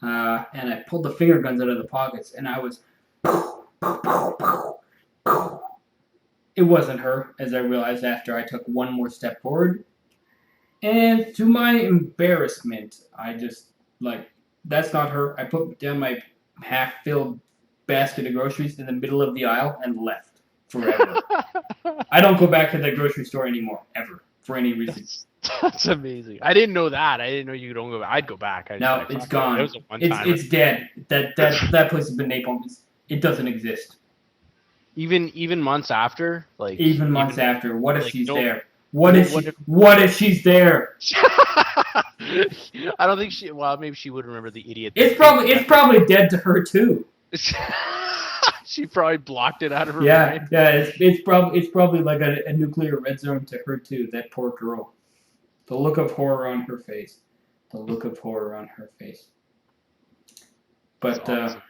and I pulled the finger guns out of the pockets, and I was. It wasn't her, as I realized after I took one more step forward. And to my embarrassment, I just, that's not her. I put down my half-filled basket of groceries in the middle of the aisle and left forever. I don't go back to the grocery store anymore, ever, for any reason. That's amazing. I didn't know that. I didn't know you don't go back. I'd go back. No, it's gone. It was a one-timer. It's dead. That place has been napalm. It doesn't exist. Even months after, even months after. What if she's there? What if she's there? I don't think she. Well, maybe she would remember the idiot. It's probably dead to her too. She probably blocked it out of her brain. Yeah. It's probably like a nuclear red zone to her too. That poor girl. The look of horror on her face. But awesome.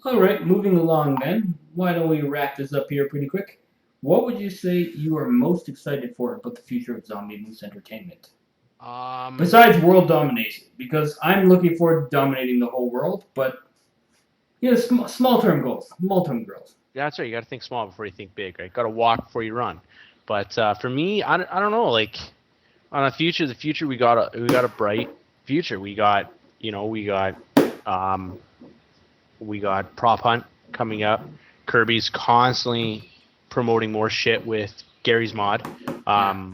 all right, moving along then. Why don't we wrap this up here pretty quick? What would you say you are most excited for about the future of Zombie Moose Entertainment? Besides world domination, because I'm looking forward to dominating the whole world, but small-term goals. Yeah, that's right. You got to think small before you think big, right? Got to walk before you run. But for me, I don't know. Like on the future, we got a bright future. We got Prop Hunt coming up. Kirby's constantly promoting more shit with Gary's Mod,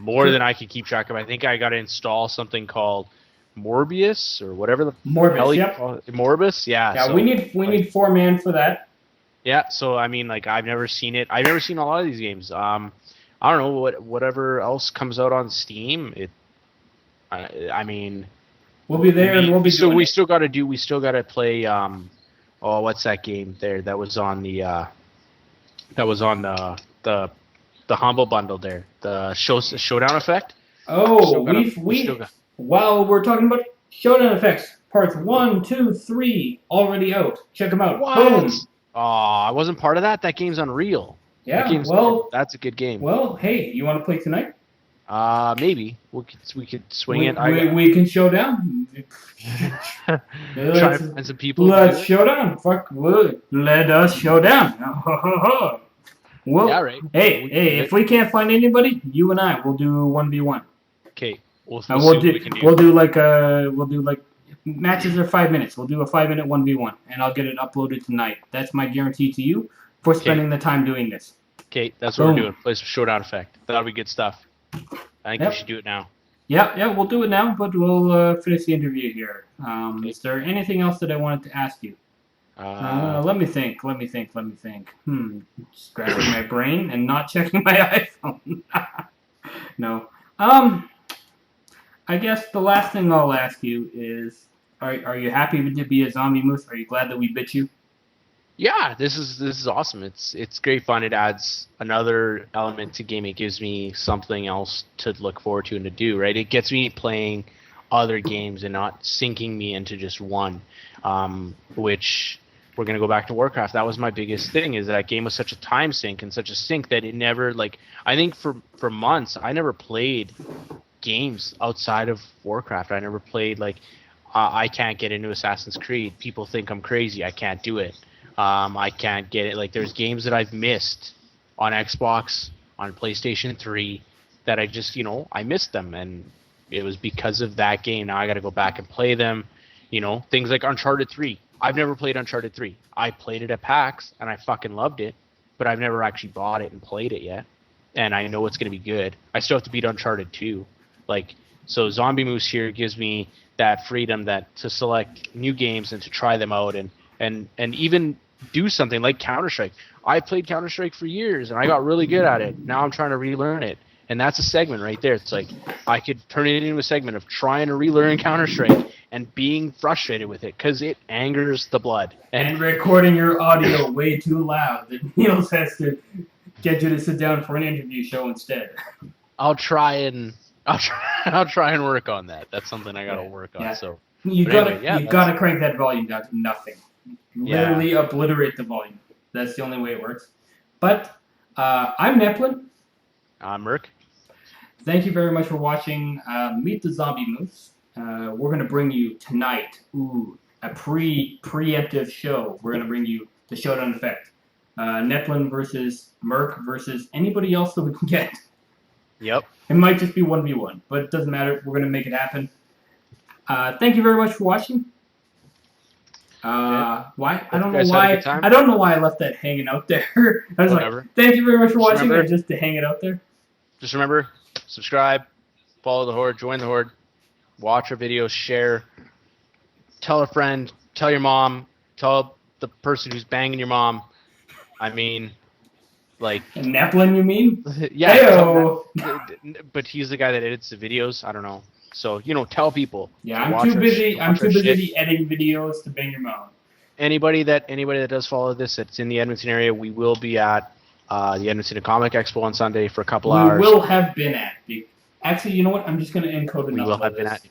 more than I can keep track of. I think I got to install something called Morbius or whatever the Morbus. Yeah. Yeah, so, we need 4-man for that. Yeah. So I mean, like I've never seen it. I've never seen a lot of these games. I don't know whatever else comes out on Steam. I mean, we'll be there and we'll be. So we still got to play. What's that game there? That was on the the Humble Bundle there. The Showdown Effect. Oh, while we're talking about Showdown Effects, parts 1, 2, 3 already out. Check them out. What? Boom. Oh, I wasn't part of that. That game's unreal. Yeah, that's a good game. Well, hey, you want to play tonight? Maybe we could swing it. We can show down. Try to find some people. Let's show down. Let us show down. Well, yeah, right. Hey, if we can't find anybody, you and I will do 1v1. Okay, we'll do like matches are 5 minutes. We'll do a 5-minute 1v1, and I'll get it uploaded tonight. That's my guarantee to you for spending the time doing this. Okay, that's what we're doing. Play some Showdown Effect. That'll be good stuff. I think we should do it now. Yeah, we'll do it now, but we'll finish the interview here. Is there anything else that I wanted to ask you? Let me think. Scratching my brain and not checking my iPhone. No. I guess the last thing I'll ask you is, are you happy to be a zombie moose? Are you glad that we bit you? Yeah, this is awesome. It's great fun. It adds another element to gaming. It gives me something else to look forward to and to do. Right, it gets me playing other games and not sinking me into just one. Which we're gonna go back to Warcraft. That was my biggest thing. Is that game was such a time sink and such a sink that it never like. I think for months I never played games outside of Warcraft. I never played like I can't get into Assassin's Creed. People think I'm crazy. I can't do it. I can't get it. Like there's games that I've missed on Xbox, on PlayStation 3 that I just, I missed them, and it was because of that game. Now I got to go back and play them. Things like Uncharted 3. I've never played Uncharted 3. I played it at PAX and I fucking loved it, but I've never actually bought it and played it yet. And I know it's going to be good. I still have to beat Uncharted 2. So Zombie Moose here gives me that freedom to select new games and to try them out and even do something like Counter-Strike. I played Counter-Strike for years and I got really good at it. Now I'm trying to relearn it. And that's a segment right there. It's like I could turn it into a segment of trying to relearn Counter-Strike and being frustrated with it because it angers the blood. And recording your audio way too loud that Niels has to get you to sit down for an interview show instead. I'll try and work on that. That's something I gotta work on. Yeah. So you gotta crank that volume down to nothing. Literally obliterate the volume. That's the only way it works. But I'm Nepplin. I'm Merc. Thank you very much for watching Meet the Zombie Moose. We're gonna bring you tonight, a preemptive show. We're gonna bring you the showdown effect. Nepplin versus Merc versus anybody else that we can get. Yep. It might just be 1v1, but it doesn't matter. We're gonna make it happen. Thank you very much for watching. Why? I don't know why. I don't know why I left that hanging out there. I was like, thank you very much for watching, and just to hang it out there. Just remember, subscribe, follow the Horde, join the Horde, watch our videos, share, tell a friend, tell your mom, tell the person who's banging your mom. I mean, like Nepplin, you mean? Yeah. But he's the guy that edits the videos. I don't know. So tell people. Yeah, I'm too busy. I'm too busy editing videos to bang your mom. Anybody that does follow this, that's in the Edmonton area, we will be at the Edmonton Comic Expo on Sunday for a couple hours. We will have been at. Actually, you know what? I'm just gonna encode it. We will have been at.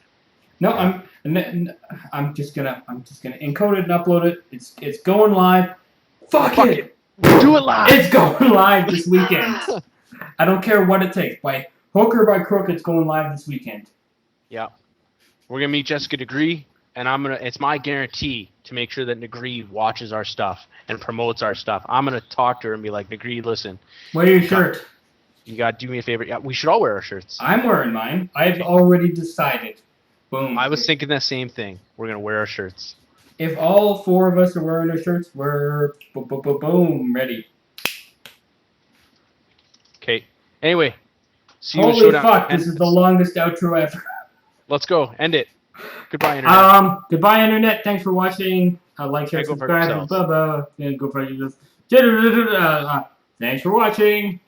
No, yeah. I'm just gonna encode it and upload it. It's going live. Fuck it. Do it live. It's going live this weekend. I don't care what it takes. By hook or by crook, it's going live this weekend. Yeah. We're gonna meet Jessica Degree, and it's my guarantee to make sure that Degree watches our stuff and promotes our stuff. I'm gonna talk to her and be like, Degree, listen. Wear your shirt. You gotta do me a favor. Yeah, we should all wear our shirts. I'm wearing mine. I've already decided. Boom. I was thinking the same thing. We're gonna wear our shirts. If all four of us are wearing our shirts, we're boom ready. Okay. Anyway, see you. Holy fuck! This is the longest outro ever. Let's go. End it. Goodbye, internet. Goodbye, internet. Thanks for watching. Like, share, subscribe. Go for yourself. Thanks for watching.